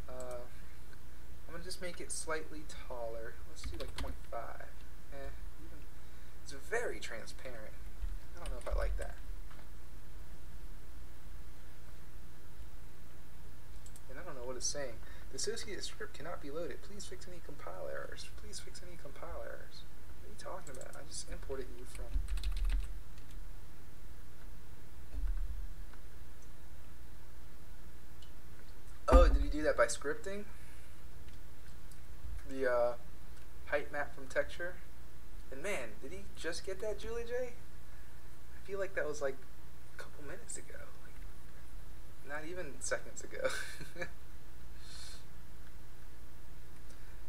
I'm gonna just make it slightly taller. Let's do like 0.5. It's very transparent. I don't know if I like that. And I don't know what it's saying. The associated script cannot be loaded. Please fix any compile errors. Please fix any compile errors. What are you talking about? I just imported you from... Oh, did you do that by scripting? The height map from texture? And man, did he just get that, Julie J? I feel like that was like a couple minutes ago. Like, not even seconds ago.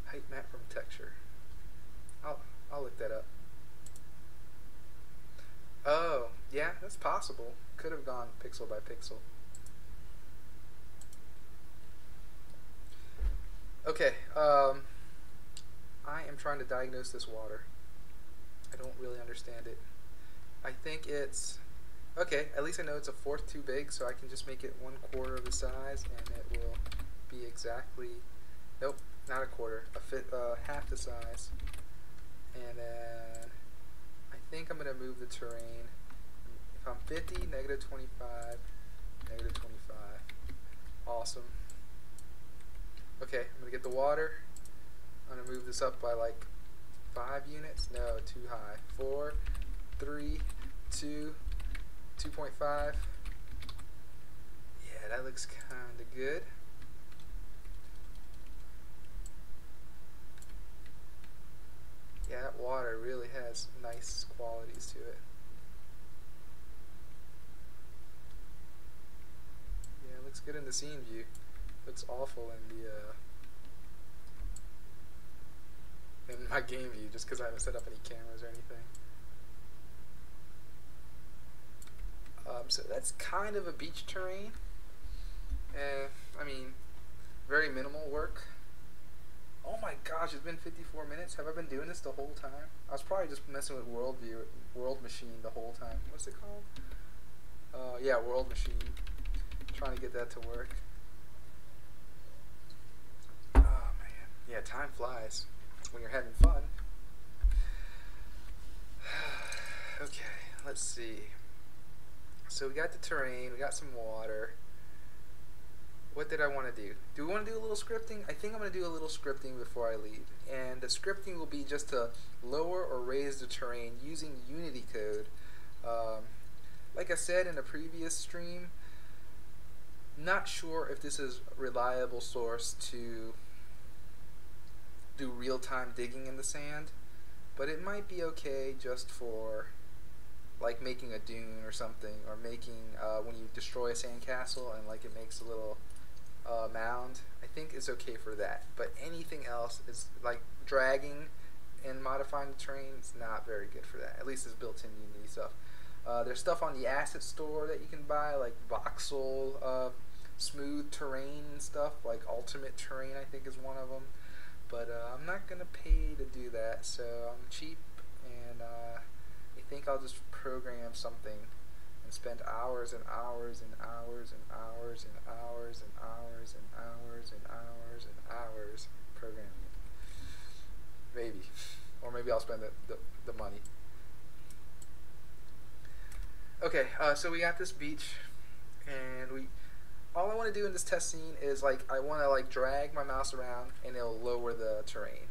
Height map from texture. I'll look that up. Oh, yeah, that's possible. Could have gone pixel by pixel. Okay, I am trying to diagnose this water. I don't really understand it. I think it's... Okay, at least I know it's a fourth too big, so I can just make it 1/4 of the size, and it will be exactly... Nope, not a quarter. Half the size. And then... I think I'm going to move the terrain. If I'm 50, -25, -25. Awesome. Okay, I'm going to get the water. I'm going to move this up by like 5 units. No, too high. 4, 3, 2, 2.5. Yeah, that looks kind of good. Yeah, that water really has nice qualities to it. Yeah, it looks good in the scene view. Looks awful in the in my game view, just because I haven't set up any cameras or anything. So that's kind of a beach terrain. I mean, very minimal work. Oh my gosh, it's been 54 minutes. Have I been doing this the whole time? I was probably just messing with World Machine the whole time. What's it called? Yeah, World Machine. Trying to get that to work. Oh man, yeah, time flies when you're having fun. Okay, let's see. So we got the terrain, we got some water. What did I want to do? Do we want to do a little scripting? I think I'm going to do a little scripting before I leave. And the scripting will be just to lower or raise the terrain using Unity code. Like I said in a previous stream, not sure if this is a reliable source to do real-time digging in the sand, but it might be okay just for like making a dune or something, or making when you destroy a sandcastle and like it makes a little mound. I think it's okay for that, but anything else is like dragging and modifying the terrain. It's not very good for that. At least it's built-in Unity stuff. There's stuff on the asset store that you can buy, like voxel smooth terrain and stuff, like ultimate terrain I think is one of them. But I'm not gonna pay to do that, so I'm cheap, and I think I'll just program something and spend hours and hours and hours and hours and hours and hours and hours and hours and hours programming it. Maybe. Or maybe I'll spend the money. Okay, so we got this beach, and all I want to do in this test scene is I want to drag my mouse around and it'll lower the terrain.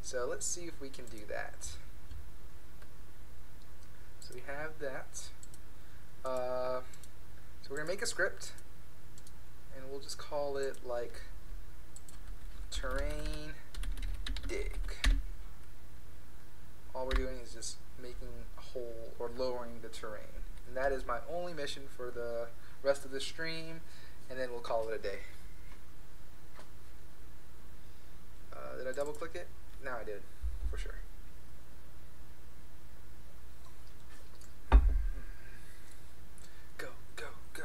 So let's see if we can do that. So we have that. So we're gonna make a script, and we'll just call it terrain dig. All we're doing is just making a hole or lowering the terrain, and that is my only mission for the rest of the stream, and then we'll call it a day. Did I double click it? No, I did, for sure. Go, go, go.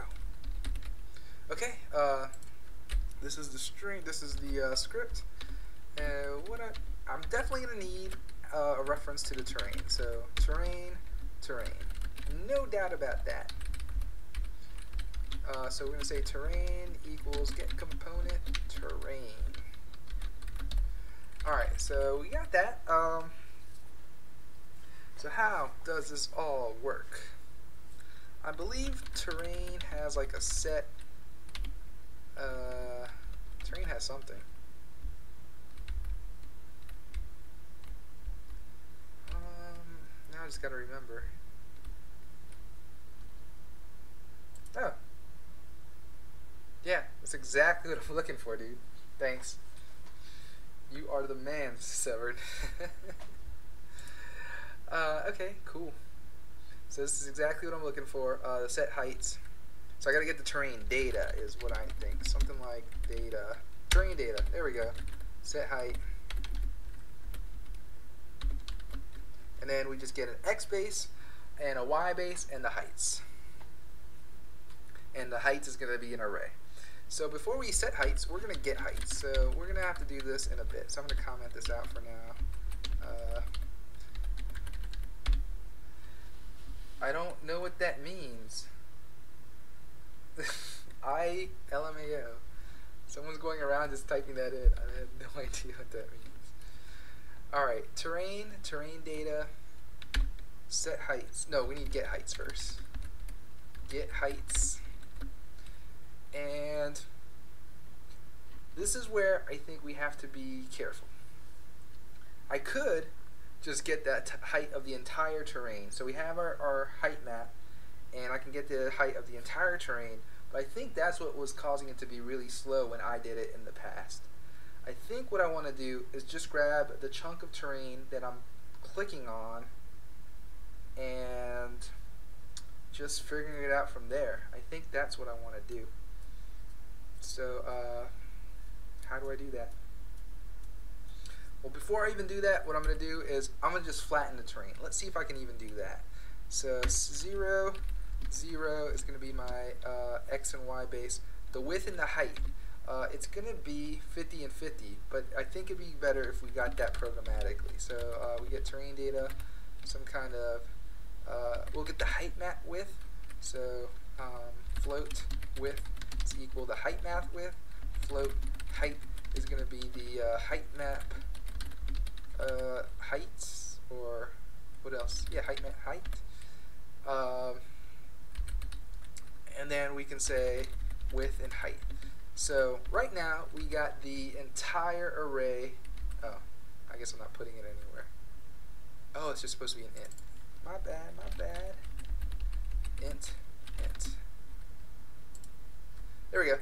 Okay, this is the string. This is the script. I'm definitely gonna need a reference to the terrain. So terrain, no doubt about that. So we're gonna say terrain equals get component terrain. All right, so we got that. So how does this all work? I believe terrain has a set. Terrain has something. Now I just gotta remember. Oh. Yeah, that's exactly what I'm looking for, dude. Thanks. You are the man, Severed. Okay, cool. So this is exactly what I'm looking for. The set heights. So I gotta get the terrain data is what I think. Something like data. Terrain data. There we go. Set height. And then we just get an X base and a Y base and the heights. And the heights is gonna be an array. So before we set heights, we're going to get heights. So we're going to have to do this in a bit. So I'm going to comment this out for now. I don't know what that means. LMAO. Someone's going around just typing that in. I have no idea what that means. Alright, terrain data, set heights. No, we need to get heights first. Get heights. And this is where I think we have to be careful. I could just get that height of the entire terrain. So we have our height map, and I can get the height of the entire terrain, but I think that's what was causing it to be really slow when I did it in the past. I think what I want to do is just grab the chunk of terrain that I'm clicking on and just figuring it out from there. I think that's what I want to do. So, how do I do that? Well, before I even do that, what I'm going to do is I'm going to just flatten the terrain. Let's see if I can even do that. So 0, 0 is going to be my X and Y base. The width and the height, it's going to be 50 and 50, but I think it'd be better if we got that programmatically. So we get terrain data, some kind of, we'll get the height map width. So float width is equal to height map width. Float height is going to be the height map heights, or what else? Yeah, height map height. And then we can say width and height. So right now we got the entire array. Oh, I guess I'm not putting it anywhere. Oh, it's just supposed to be an int. My bad, my bad. Int. There we go.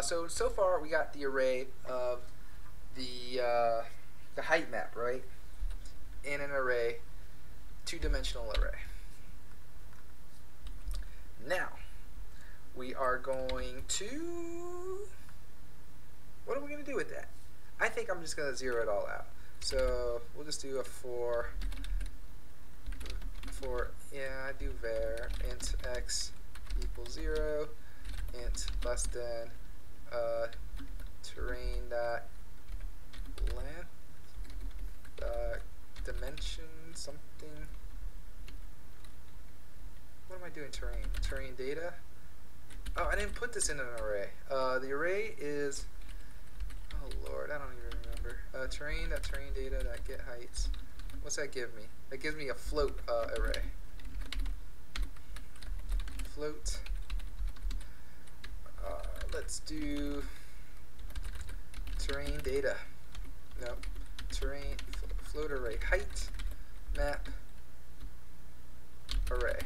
So far we got the array of the height map, right? In an array, two-dimensional array. Now we are going to, what are we going to do with that? I think I'm just going to zero it all out. So we'll just do a for yeah, I do var int x equals 0, int less than terrain dot length dimension something. What am I doing? Terrain data. Oh, I didn't put this in an array. The array is, oh lord, I don't even remember. Terrain data get heights. What's that give me? That gives me a float array. Float. Let's do terrain data. No, terrain float array height map array.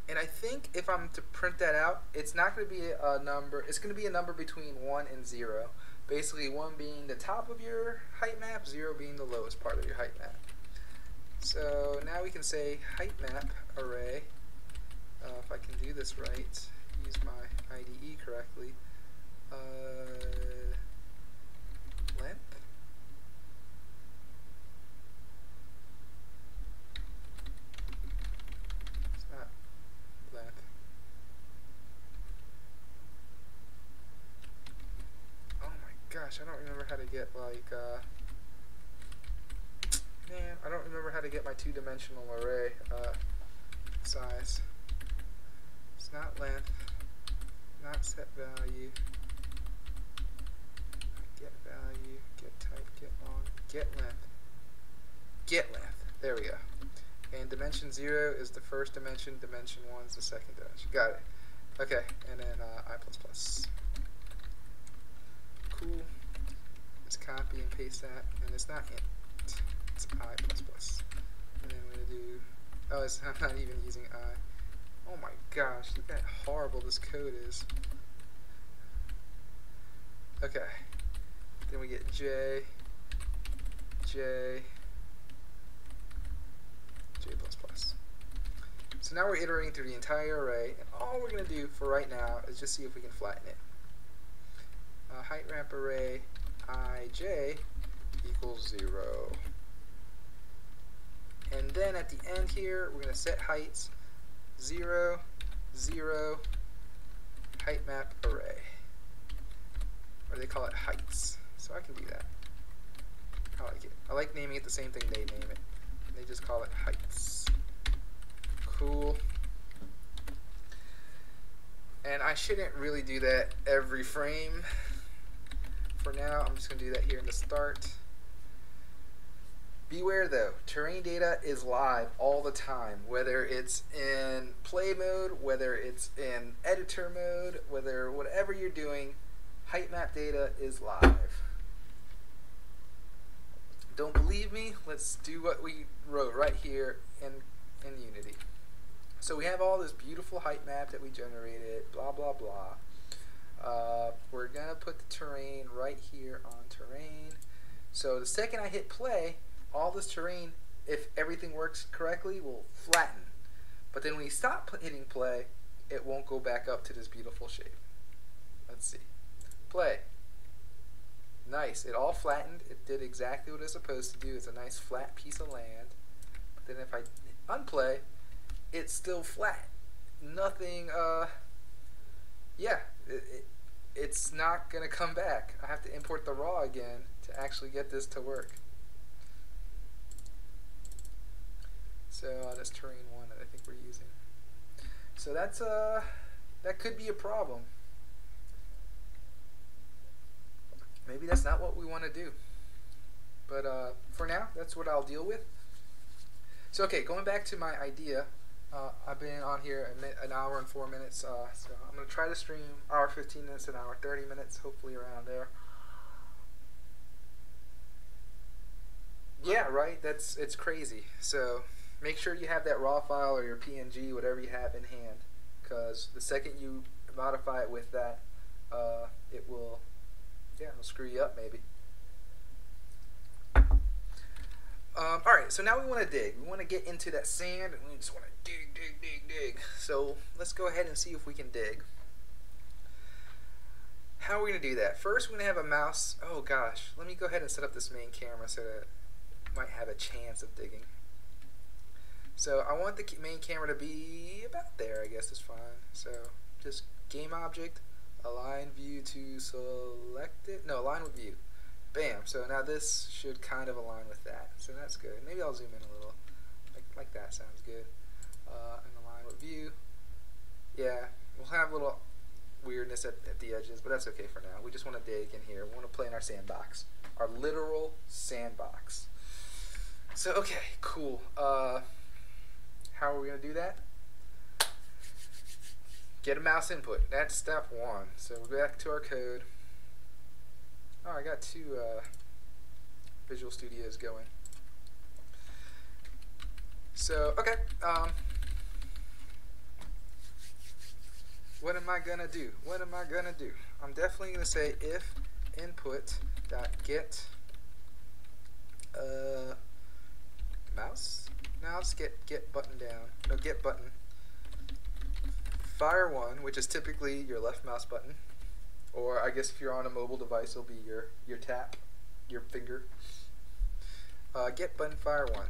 And I think if I'm to print that out, it's not going to be a number. It's going to be a number between 1 and 0. Basically, 1 being the top of your height map, 0 being the lowest part of your height map. So now we can say height map array. If I can do this right, use my IDE correctly. Length. It's not length. Oh my gosh, I don't remember how to get like man, I don't remember how to get my two-dimensional array size. It's not length, not set value, get value, get type, get long, get length, get length. There we go. And dimension 0 is the first dimension, dimension 1 is the second dimension. Got it. Okay, and then I++. Cool. Just copy and paste that, and it's not int, it's I++. And then we're going to do, oh, I'm not even using I. Oh my gosh, look at how horrible this code is. Okay. Then we get J. So now we're iterating through the entire array, and all we're going to do for right now is just see if we can flatten it. Height ramp array ij equals 0. And then at the end here, we're going to set heights 0, 0, height map array. Or they call it heights. So I can do that. I like it. I like naming it the same thing they name it. And they just call it heights. Cool. And I shouldn't really do that every frame. For now, I'm just going to do that here in the start. Beware though, terrain data is live all the time, whether it's in play mode, whether it's in editor mode, whatever you're doing, height map data is live. Don't believe me? Let's do what we wrote right here in Unity. So we have all this beautiful height map that we generated, blah blah blah. We're gonna put the terrain right here on terrain. So the second I hit play, all this terrain, if everything works correctly, will flatten. But then when you stop hitting play, it won't go back up to this beautiful shape. Let's see. Play. Nice. It all flattened. It did exactly what it's supposed to do. It's a nice flat piece of land. But then if I unplay, it's still flat. Nothing, yeah, it's not going to come back. I have to import the raw again to actually get this to work. So that's terrain 1 that I think we're using. So that's that could be a problem. Maybe that's not what we want to do. But for now, that's what I'll deal with. So okay, going back to my idea, I've been on here an hour and 4 minutes. So I'm going to try to stream hour 15 minutes, an hour 30 minutes, hopefully around there. Yeah, right. It's crazy. So make sure you have that raw file or your PNG, whatever you have in hand, because the second you modify it with that, it will, yeah, it'll screw you up maybe. Alright, so now we want to dig. We want to get into that sand, and we just want to dig. So let's go ahead and see if we can dig. How are we going to do that? First, we're going to have a mouse. Oh gosh, let me go ahead and set up this main camera so that it might have a chance of digging. So I want the main camera to be about there, I guess is fine. So just game object, align view to selected, no, align with view. Bam, so now this should kind of align with that, so that's good. Maybe I'll zoom in a little, like that sounds good. And align with view. Yeah, we'll have a little weirdness at the edges, but that's okay for now. We just want to dig in here. We want to play in our sandbox, our literal sandbox. So okay, cool. How are we going to do that? Get a mouse input. That's step one. So we'll go back to our code. Oh, I got two Visual Studios going. So, okay. What am I going to do? What am I going to do? I'm definitely going to say if input.get mouse. Now let's get button down. No, get button. Fire 1, which is typically your left mouse button, or I guess if you're on a mobile device, it'll be your tap, your finger. Get button fire 1.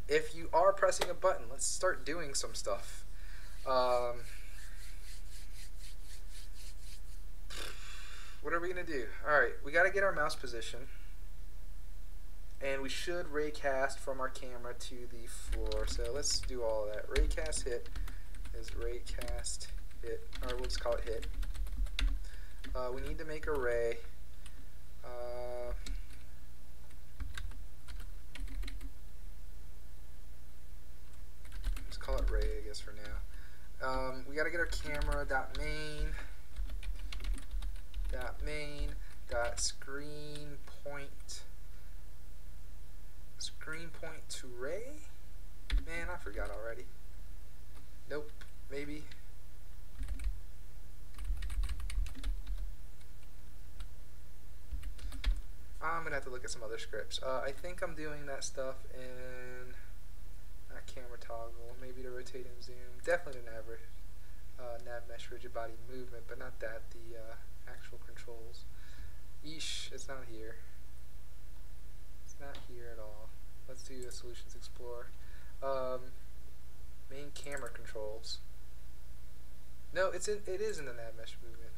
If you are pressing a button, let's start doing some stuff. What are we gonna do? All right, we got to get our mouse position, and we should raycast from our camera to the floor. So let's do all of that. Raycast hit is raycast hit, or we'll just call it hit. We need to make a ray. Let's call it ray, I guess, for now. We got to get our camera dot main dot screen point to ray. Man, I forgot already. Nope, maybe. I'm gonna have to look at some other scripts. I think I'm doing that stuff in that camera toggle, maybe to rotate and zoom. Definitely the nav mesh rigid body movement, but not that. The actual controls. Yeesh, it's not here. It's not here at all. Let's do a Solutions Explorer. Main camera controls. No, it is in the nav mesh movement.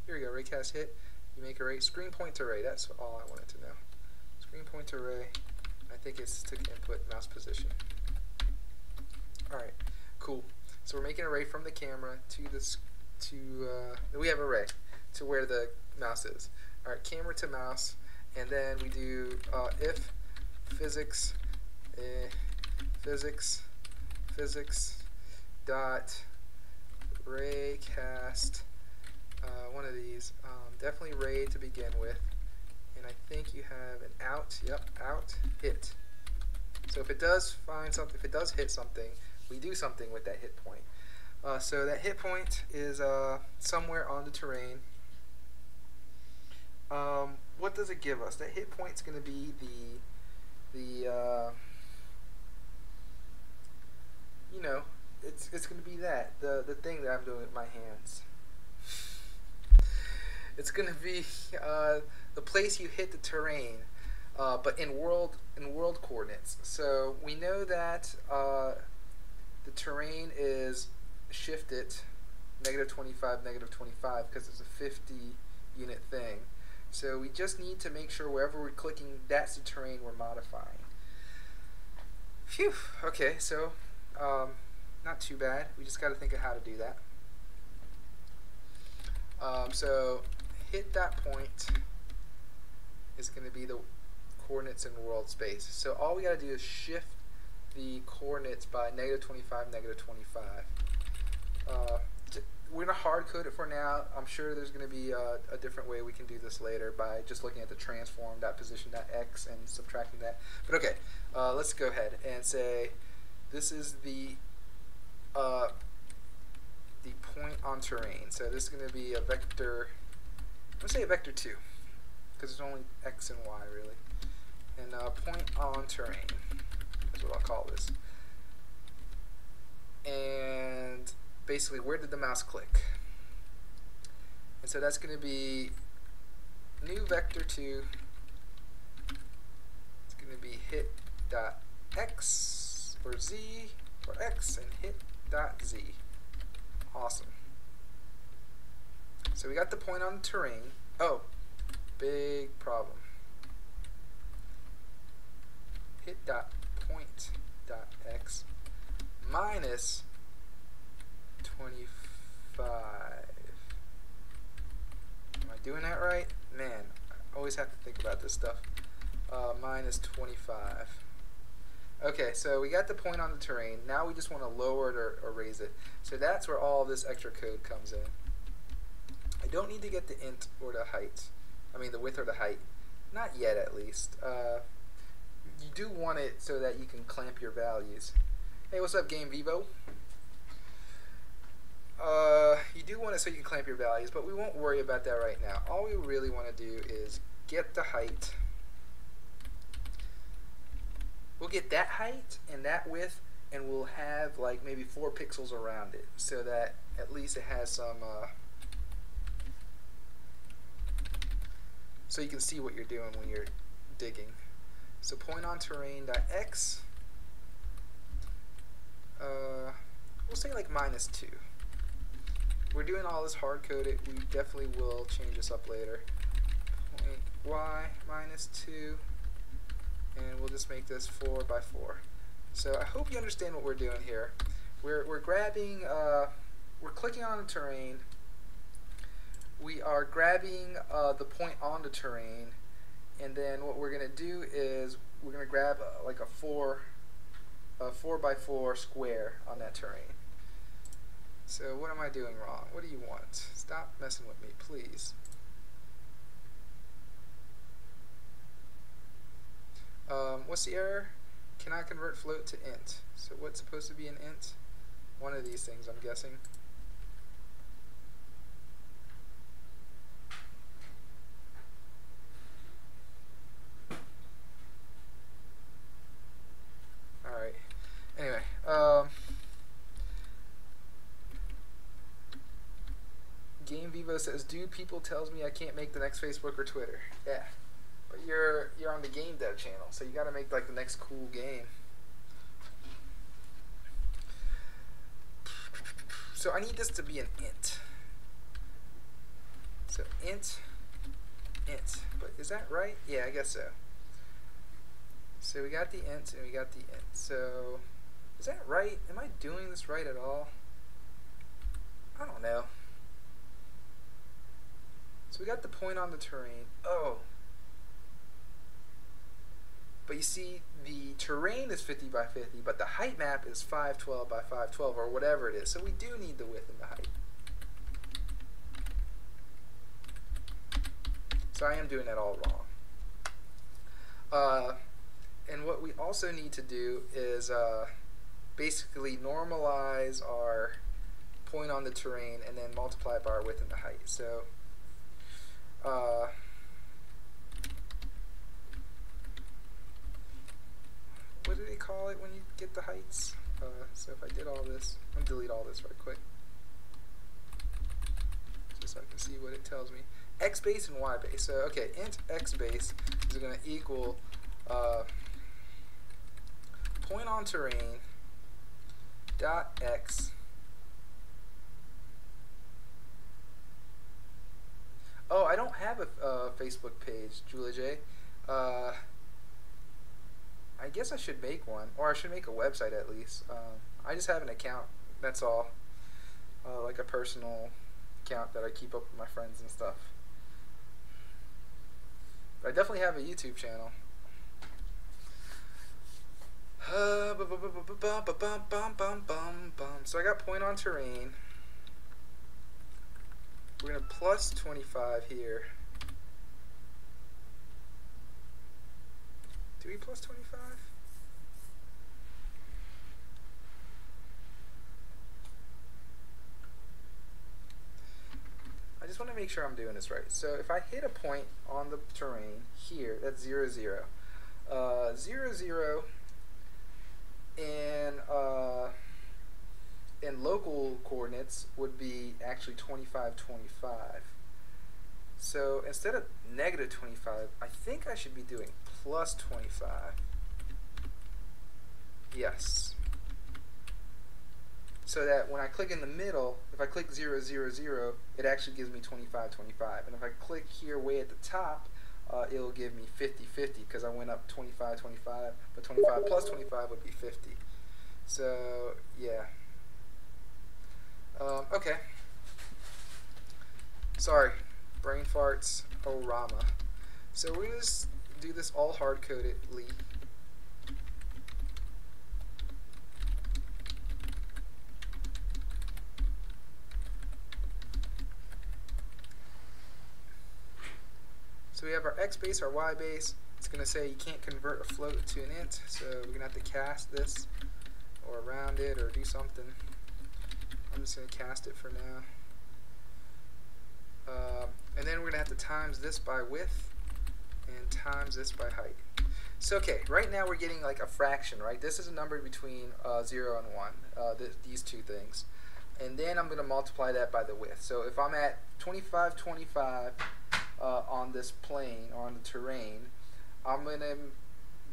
Here we go. Raycast hit. You make a ray. Screen point to array. That's all I wanted to know. Screen point to array. I think it's to input mouse position. All right, cool. So we're making an array from the camera to this we have an array to where the mouse is. All right, camera to mouse, and then we do if physics dot raycast. One of these, definitely ray to begin with, and I think you have an out. Yep, out hit. So if it does find something, if it does hit something, we do something with that hit point. So that hit point is somewhere on the terrain. What does it give us? That hit point is going to be you know, it's going to be the thing that I'm doing with my hands. It's going to be the place you hit the terrain, but in world coordinates. So we know that the terrain is shifted -25, -25 because it's a 50 unit thing. So we just need to make sure wherever we're clicking, that's the terrain we're modifying. Phew. Okay, so not too bad. We just got to think of how to do that. So hit that point is going to be the coordinates in world space. So all we got to do is shift the coordinates by -25, -25. We're going to hard code it for now. I'm sure there's going to be a different way we can do this later by just looking at the transform.position.x and subtracting that. But okay, let's go ahead and say this is the point on terrain. So this is going to be a vector. I'm going to say a vector 2 because it's only x and y really. And point on terrain is what I'll call this. And basically, where did the mouse click? And so that's going to be new vector 2. It's going to be hit dot x or z or x and hit dot z. Awesome. So we got the point on the terrain. Oh, big problem. Hit.point.x minus 25. Am I doing that right? Man, I always have to think about this stuff. Minus 25. Okay, so we got the point on the terrain. Now we just want to lower it or raise it. So that's where all this extra code comes in. I don't need to get the int or the height. I mean the width or the height. Not yet, at least. You do want it so that you can clamp your values. Hey, what's up, Game Vivo? You do want it so you can clamp your values, but we won't worry about that right now. All we really want to do is get the height. We'll get that height and that width, and we'll have like maybe 4 pixels around it, so that at least it has some so you can see what you're doing when you're digging. So point on terrain.x, we'll say like -2. We're doing all this hard-coded. We definitely will change this up later. Point y -2, and we'll just make this 4 by 4. So I hope you understand what we're doing here. We're grabbing, we're clicking on the terrain. We are grabbing the point on the terrain, and then what we're going to do is we're going to grab like a 4 by 4 square on that terrain. So what am I doing wrong? What do you want? Stop messing with me, please. What's the error? Cannot convert float to int. So what's supposed to be an int? One of these things, I'm guessing. Alright. Anyway, Game Vivo says, dude, people tells me I can't make the next Facebook or Twitter. Yeah. But you're on the game dev channel, so you gotta make like the next cool game. So I need this to be an int. So int. But is that right? Yeah, I guess so. So we got the int and we got the int. So is that right? Am I doing this right at all? I don't know. So we got the point on the terrain. Oh. But you see, the terrain is 50 by 50, but the height map is 512 by 512, or whatever it is. So we do need the width and the height. So I am doing that all wrong. And what we also need to do is basically normalize our point on the terrain and then multiply it by our width and the height. So what do they call it when you get the heights? So if I did all this, I'm going to delete all this right quick, just so I can see what it tells me. X base and Y base. So okay, int X base is going to equal point on terrain dot X. Oh, I don't have a Facebook page, Julia J. I guess I should make one, or I should make a website at least. I just have an account, that's all. Like a personal account that I keep up with my friends and stuff. But I definitely have a YouTube channel. So I got point on terrain. We're going to plus 25 here. Do we plus 25? I just want to make sure I'm doing this right. So if I hit a point on the terrain here, that's 0, 0. 0, 0 in local coordinates would be actually 25, 25. So instead of negative 25, I think I should be doing plus 25. Yes. so that when I click in the middle, if I click 0, 0, 0, it actually gives me 25, 25. And if I click here way at the top, it'll give me 50, 50 because I went up 25, 25, but 25 plus 25 would be 50. So, yeah. Okay. Sorry. Brain farts. Oh, Rama. So we're going to just do this all hard-codedly. So we have our x base, our y base. It's going to say you can't convert a float to an int, so we're going to have to cast this or round it or do something. I'm just going to cast it for now. And then we're going to have to times this by width and times this by height. So okay, right now we're getting like a fraction, right? This is a number between 0 and 1, these two things. And then I'm going to multiply that by the width. So if I'm at 25, 25 on this plane or on the terrain, I'm going to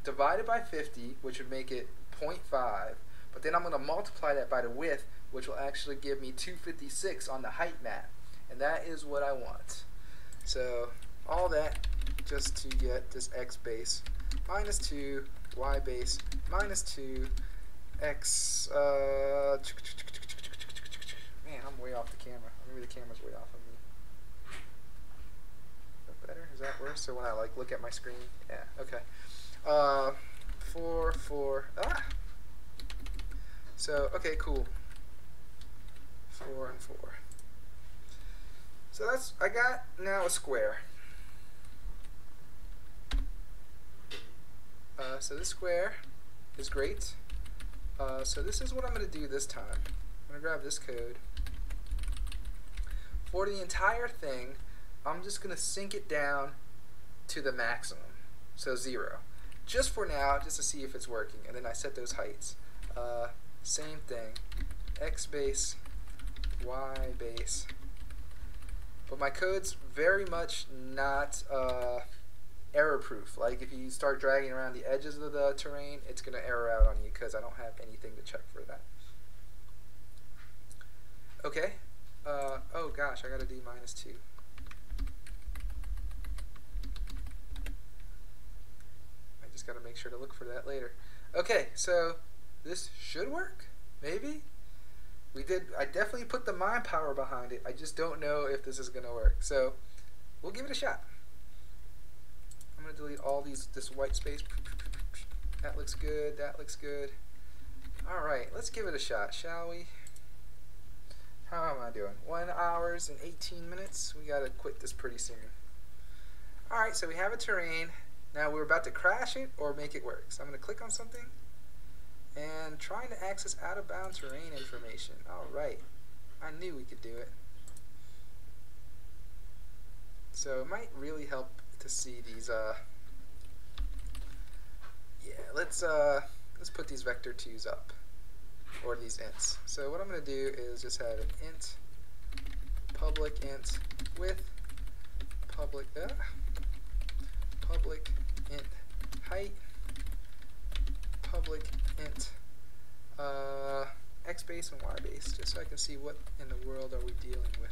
divide it by 50, which would make it 0.5. But then I'm going to multiply that by the width, which will actually give me 256 on the height map. And that is what I want. So all that just to get this x base minus 2, y base minus 2, x... man, I'm way off the camera. Maybe the camera's way off of me. Is that better? Is that worse? So when I like look at my screen? Yeah, okay. 4, 4, So, okay, cool. 4 and 4. So that's, I got now a square. So this square is great. So this is what I'm going to do this time. I'm going to grab this code. For the entire thing, I'm just going to sink it down to the maximum, so 0. Just for now, just to see if it's working. And then I set those heights. Same thing, x base, y base. But my code's very much not error proof. Like if you start dragging around the edges of the terrain, it's going to error out on you because I don't have anything to check for that. Okay. Oh gosh, I got to do minus 2. I just got to make sure to look for that later. Okay, so this should work, maybe. I definitely put the mind power behind it. I just don't know if this is going to work. So we'll give it a shot. I'm going to delete all this white space. That looks good. That looks good. All right, let's give it a shot, shall we? How am I doing? 1 hour and 18 minutes. We got to quit this pretty soon. All right, so we have a terrain. Now we're about to crash it or make it work. So I'm going to click on something. And trying to access out-of-bound terrain information. Alright, I knew we could do it. So it might really help to see these, yeah, let's put these vector 2's up, or these ints. So what I'm going to do is just have an int, public int with public int height, public int x base and y base, just so I can see what in the world are we dealing with.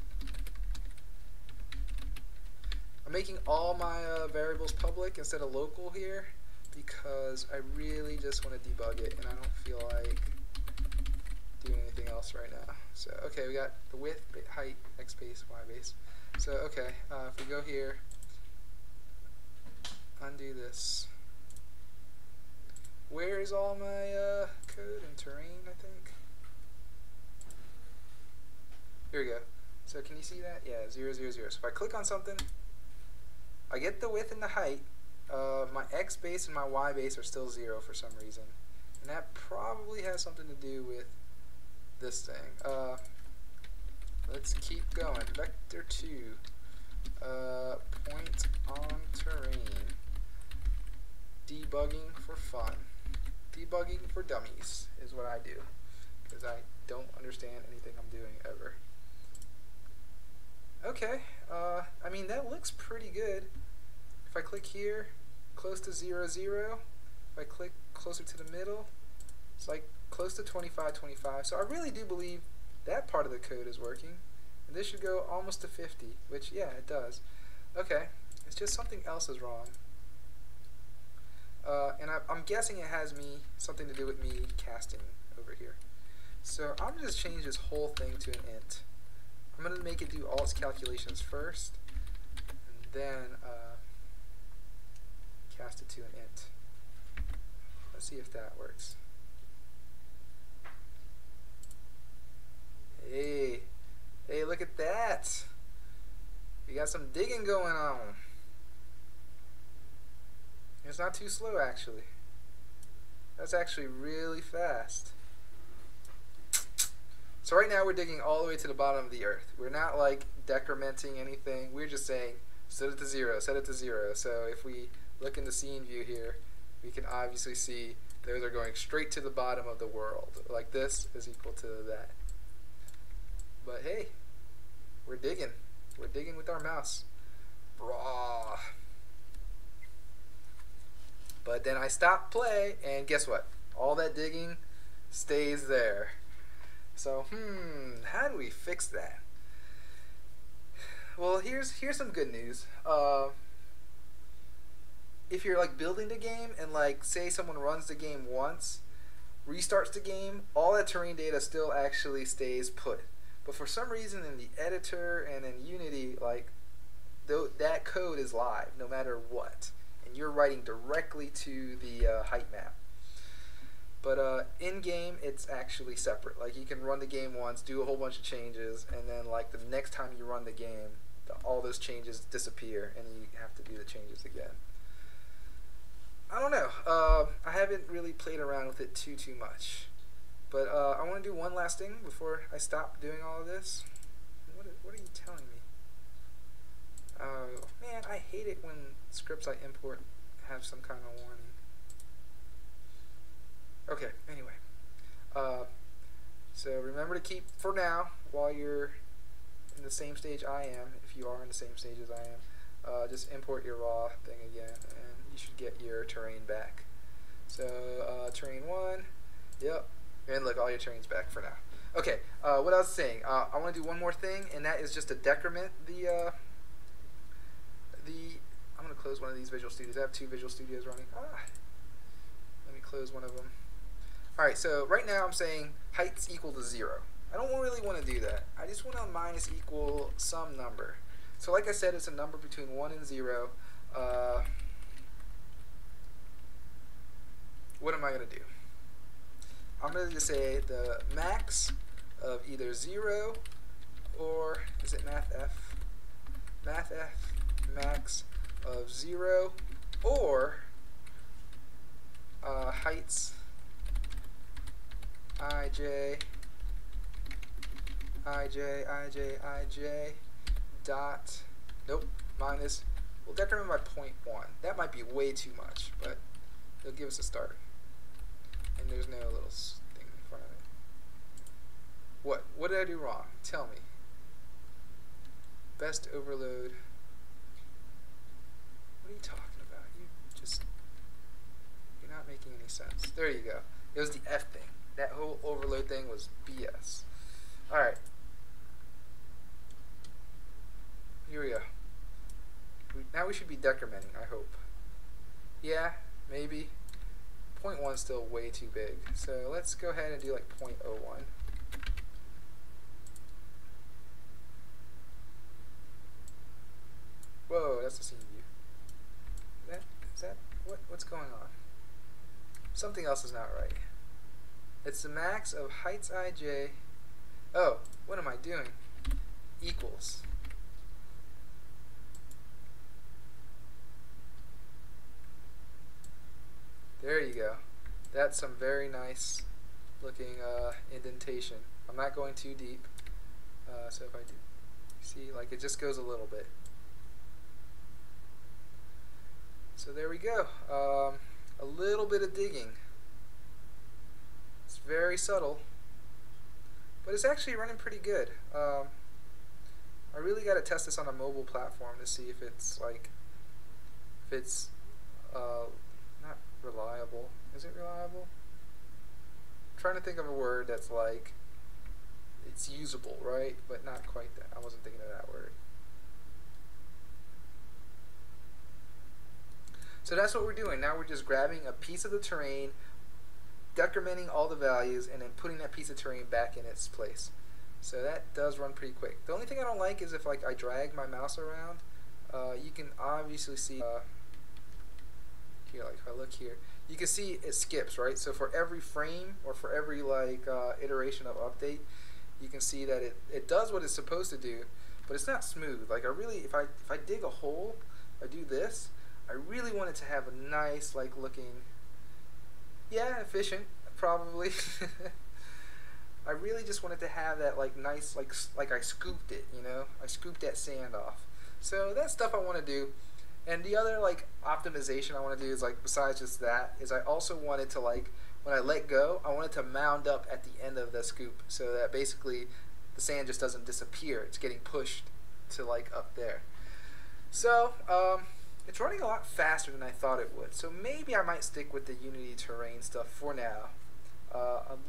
I'm making all my variables public instead of local here because I really just want to debug it and I don't feel like doing anything else right now. So okay, we got the width, height, x base, y base. So okay, if we go here, undo this. Where is all my code and terrain, I think? Here we go. So can you see that? Yeah, 0, 0, 0. So if I click on something, I get the width and the height. My x base and my y base are still 0 for some reason. And that probably has something to do with this thing. Let's keep going. Vector 2. Point on terrain. Debugging for fun. Debugging for dummies is what I do, because I don't understand anything I'm doing ever. Okay, I mean that looks pretty good. If I click here, close to 0, 0, if I click closer to the middle, it's like close to 25, 25. So I really do believe that part of the code is working. And this should go almost to 50, which, yeah, it does. Okay, it's just something else is wrong. And I'm guessing it has something to do with me casting over here. So I'm going to just change this whole thing to an int. I'm going to make it do all its calculations first, and then cast it to an int. Let's see if that works. Hey, look at that. We got some digging going on. It's not too slow, actually. That's actually really fast. So right now we're digging all the way to the bottom of the earth. We're not like decrementing anything. We're just saying set it to 0, set it to 0. So if we look in the scene view here, we can obviously see those are going straight to the bottom of the world. Like this is equal to that. But hey, we're digging. We're digging with our mouse. Brah. But then I stop play, and guess what? All that digging stays there. So, how do we fix that? Well, here's some good news. If you're like building the game and like say someone runs the game once, restarts the game, all that terrain data still actually stays put. But for some reason in the editor and in Unity, like that code is live no matter what, and you're writing directly to the height map. But in game, it's actually separate. Like you can run the game once, do a whole bunch of changes, and then like the next time you run the game, all those changes disappear, and you have to do the changes again. I don't know. I haven't really played around with it too much. But I want to do one last thing before I stop doing all of this. What are you telling me? Oh, man, I hate it when scripts I import have some kind of warning. Okay, anyway. So remember to keep, for now, while you're in the same stage I am, if you are in the same stage as I am, just import your raw thing again, and you should get your terrain back. So terrain 1, yep, and look, all your terrain's back for now. Okay, what I was saying, I want to do one more thing, and that is just to decrement I'm going to close one of these Visual Studios. I have 2 Visual Studios running. Let me close one of them. Alright, so right now I'm saying heights equal to 0. I don't really want to do that. I just want to minus equal some number. So like I said, it's a number between 1 and 0. What am I going to do? I'm going to just say the max of either 0 or, is it mathf? Mathf max of 0 or heights ij dot, nope, minus, we'll decrement by 0.1. That might be way too much, but it'll give us a start. And there's no little thing in front of it. What did I do wrong? Tell me. Best overload. What are you talking about? You're not making any sense. There you go. It was the F thing. That whole overload thing was BS. Alright. Here we go. Now we should be decrementing, I hope. Yeah, maybe. 0.1 is still way too big. So let's go ahead and do like 0.01. Whoa, that's the scene view. Is that what's going on? Something else is not right. It's the max of heights ij. Oh, what am I doing? Equals. There you go. That's some very nice looking indentation. I'm not going too deep. So if I do, see, like it just goes a little bit. So there we go. A little bit of digging. It's very subtle, but it's actually running pretty good. I really got to test this on a mobile platform to see if it's not reliable. Is it reliable? I'm trying to think of a word that's like, it's usable, right? But not quite that. I wasn't thinking of that word. So that's what we're doing. Now we're just grabbing a piece of the terrain, decrementing all the values, and then putting that piece of terrain back in its place. So that does run pretty quick. The only thing I don't like is if like I drag my mouse around, you can obviously see here, like if I look here, you can see it skips, right? So for every frame or for every like iteration of update, you can see that it does what it's supposed to do, but it's not smooth. Like I really, if I dig a hole, I do this, I really want it to have a nice like looking, yeah, efficient probably. I really just wanted to have that like nice, like I scooped it, you know, I scooped that sand off. So that's stuff I want to do. And the other like optimization I want to do is like, besides just that, is I also wanted to like, when I let go, I wanted to mound up at the end of the scoop so that basically the sand just doesn't disappear. It's getting pushed to like up there. So it's running a lot faster than I thought it would. So maybe I might stick with the Unity terrain stuff for now,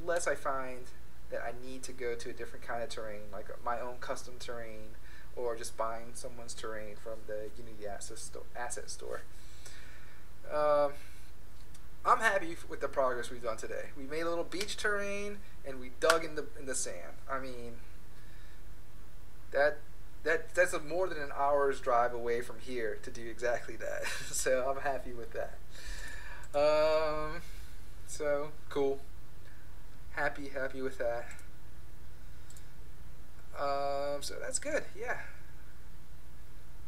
unless I find that I need to go to a different kind of terrain, like my own custom terrain, or just buying someone's terrain from the Unity asset store. I'm happy with the progress we've done today. We made a little beach terrain, and we dug in the sand. I mean, that's more than an hour's drive away from here to do exactly that. So I'm happy with that. So cool. Happy with that. So that's good. Yeah.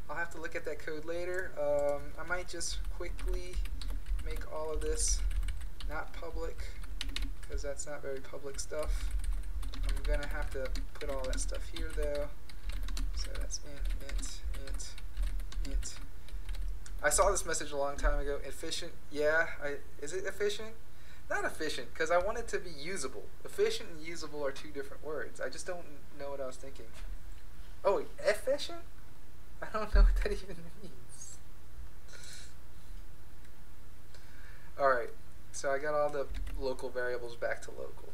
I'll have to look at that code later. I might just quickly make all of this not public, because that's not very public stuff. I'm gonna have to put all that stuff here though. So that's int. I saw this message a long time ago. Efficient, yeah. Is it efficient? Not efficient, because I want it to be usable. Efficient and usable are two different words. I just don't know what I was thinking. Oh, wait, efficient? I don't know what that even means. Alright, so I got all the local variables back to local.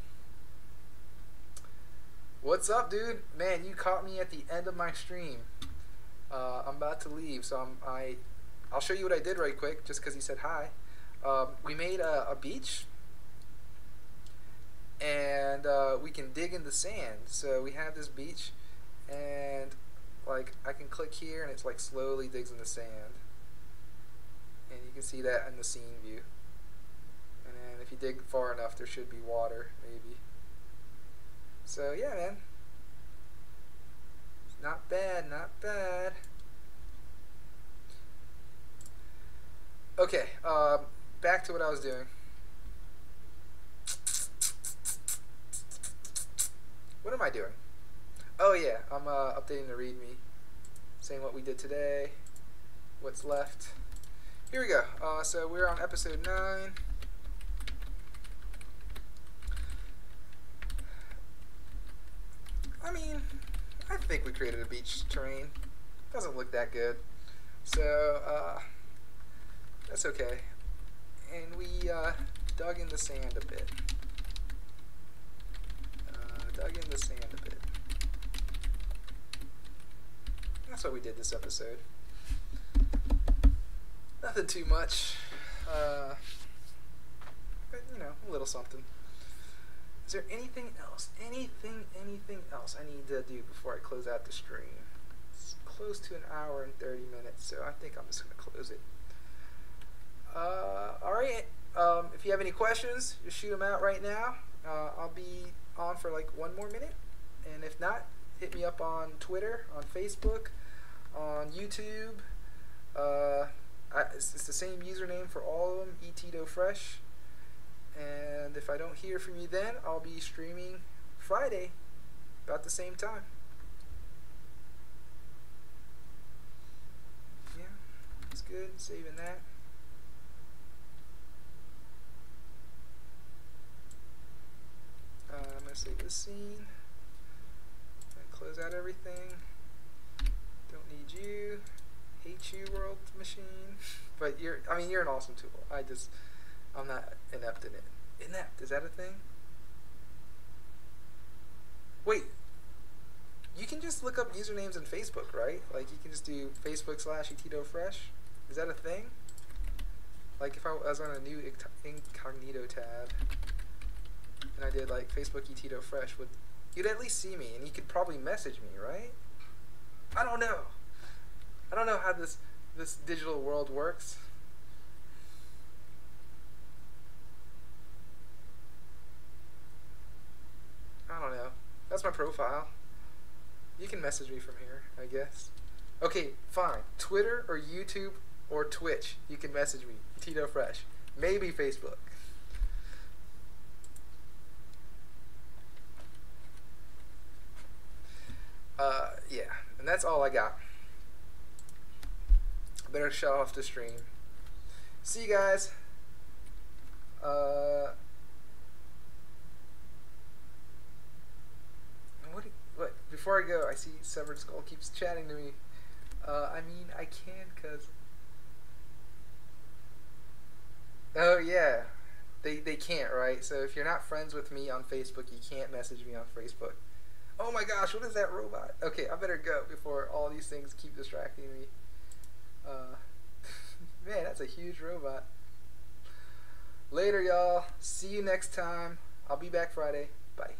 What's up, dude? Man, you caught me at the end of my stream. I'm about to leave, so I'll show you what I did right quick, just because he said hi. We made a beach, and we can dig in the sand. So we have this beach, and like I can click here, and it's like slowly digs in the sand, and you can see that in the scene view. And then if you dig far enough, there should be water, maybe. So yeah, man, not bad, not bad. Okay, back to what I was doing. What am I doing? Oh yeah, I'm updating the README, saying what we did today, what's left. Here we go. So we're on episode 9. I mean, I think we created a beach terrain. Doesn't look that good. So, that's okay. And we dug in the sand a bit. That's what we did this episode. Nothing too much. But, you know, a little something. Is there anything else? Anything else I need to do before I close out the stream? It's close to an hour and 30 minutes, so I think I'm just going to close it. Alright, if you have any questions, just shoot them out right now. I'll be on for like 1 more minute, and if not, hit me up on Twitter, on Facebook, on YouTube. It's the same username for all of them, ETdoFresh. And if I don't hear from you then, I'll be streaming Friday about the same time. Yeah, that's good. Saving that. I'm going to save this scene. Close out everything. Don't need you. Hate you, world machine. But you're an awesome tool. I'm not inept in it. Inept, is that a thing? Wait, you can just look up usernames in Facebook, right? Like you can just do Facebook/ETdoFresh. Is that a thing? Like if I was on a new incognito tab and I did like Facebook ETdoFresh, you'd at least see me and you could probably message me, right? I don't know. I don't know how this digital world works. I don't know. That's my profile. You can message me from here, I guess. Okay, fine. Twitter or YouTube or Twitch, you can message me. ETdoFresh. Maybe Facebook. Yeah, and that's all I got. I better shut off the stream. See you guys. What? Before I go, I see Severed Skull keeps chatting to me. I mean, I can, cause. Oh yeah, they can't, right? So if you're not friends with me on Facebook, you can't message me on Facebook. Oh my gosh, what is that robot? Okay, I better go before all these things keep distracting me. Man, that's a huge robot. Later, y'all. See you next time. I'll be back Friday. Bye.